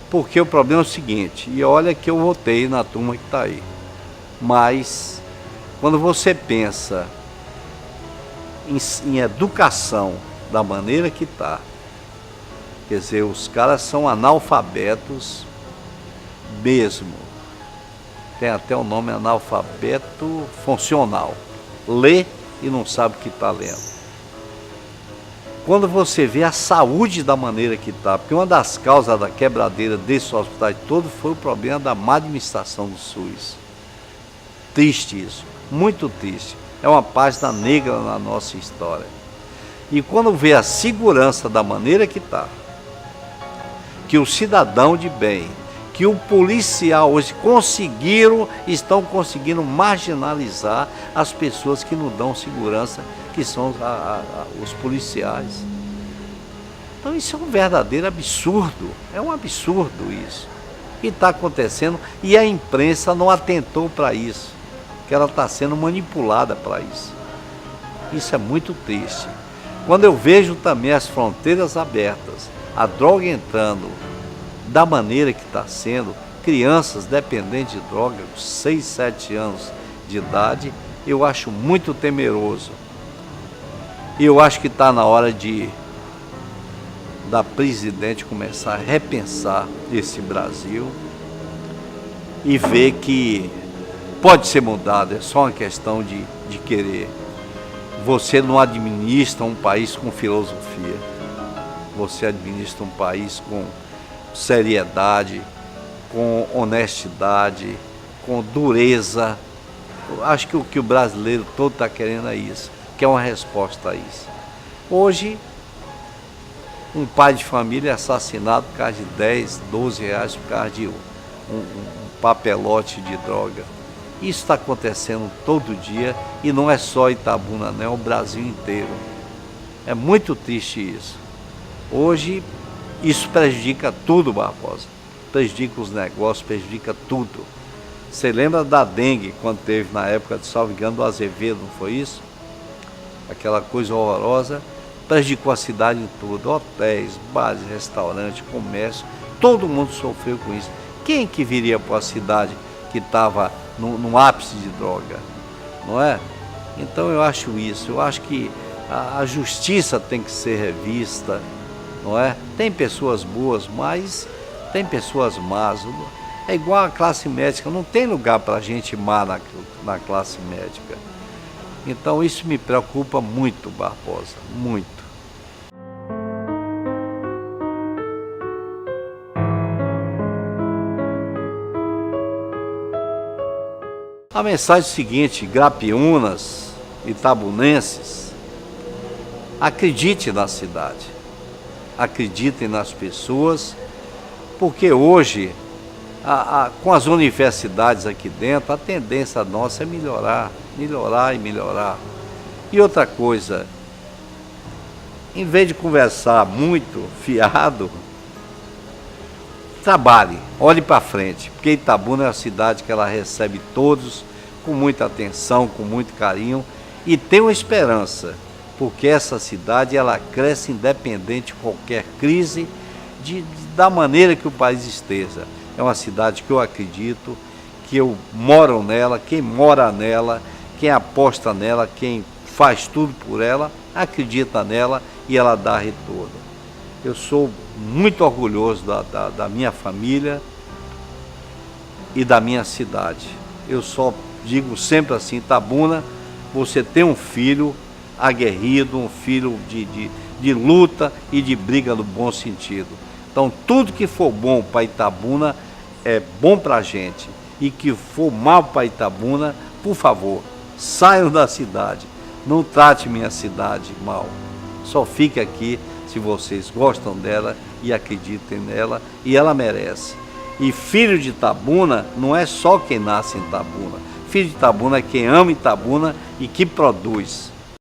Porque o problema é o seguinte, e olha que eu votei na turma que está aí, mas quando você pensa em educação da maneira que está, quer dizer, os caras são analfabetos mesmo, tem até o nome analfabeto funcional, lê e não sabe o que está lendo. Quando você vê a saúde da maneira que está, porque uma das causas da quebradeira desse hospital todo foi o problema da má administração do SUS. Triste isso, muito triste. É uma página negra na nossa história. E quando vê a segurança da maneira que está, que o cidadão de bem, que o policial hoje estão conseguindo marginalizar as pessoas que não dão segurança, que são os policiais. Então isso é um verdadeiro absurdo, é um absurdo isso. E está acontecendo, e a imprensa não atentou para isso, que ela está sendo manipulada para isso. Isso é muito triste. Quando eu vejo também as fronteiras abertas, a droga entrando da maneira que está sendo, crianças dependentes de droga, 6, 7 anos de idade, eu acho muito temeroso. E eu acho que está na hora da presidente começar a repensar esse Brasil e ver que pode ser mudado, é só uma questão de querer. Você não administra um país com filosofia, você administra um país com seriedade, com honestidade, com dureza. Eu acho que o que o brasileiro todo está querendo é isso, que é uma resposta a isso. Hoje, um pai de família é assassinado por causa de 10, 12 reais, por causa de um papelote de droga. Isso está acontecendo todo dia e não é só Itabuna, não, é o Brasil inteiro. É muito triste isso. Hoje, isso prejudica tudo, Barbosa. Prejudica os negócios, prejudica tudo. Você lembra da dengue, quando teve na época de salvo engano do Azevedo, não foi isso? Aquela coisa horrorosa, prejudicou a cidade em tudo, hotéis, bares, restaurantes, comércio, todo mundo sofreu com isso. Quem que viria para a cidade que estava no ápice de droga, não é? Então eu acho isso, eu acho que a justiça tem que ser revista, não é? Tem pessoas boas, mas tem pessoas más. É igual a classe médica, não tem lugar para gente má na classe médica. Então isso me preocupa muito, Barbosa, muito. A mensagem é a seguinte: grapiúnas, itabunenses, acredite na cidade, acreditem nas pessoas, porque hoje, com as universidades aqui dentro, a tendência nossa é melhorar. E outra coisa, em vez de conversar muito fiado, trabalhe, olhe para frente, porque Itabuna é uma cidade que ela recebe todos com muita atenção, com muito carinho, e tem uma esperança, porque essa cidade ela cresce independente de qualquer crise, da maneira que o país esteja. é uma cidade que eu acredito, que eu moro nela, quem mora nela, quem aposta nela, quem faz tudo por ela, acredita nela e ela dá retorno. Eu sou muito orgulhoso da minha família e da minha cidade. Eu só digo sempre assim, Itabuna, você tem um filho aguerrido, um filho de luta e de briga no bom sentido. Então tudo que for bom para Itabuna é bom para a gente. E que for mal para Itabuna, por favor, saiam da cidade. Não trate minha cidade mal. Só fique aqui se vocês gostam dela e acreditem nela, e ela merece. E filho de Itabuna não é só quem nasce em Itabuna. Filho de Itabuna é quem ama Itabuna e que produz.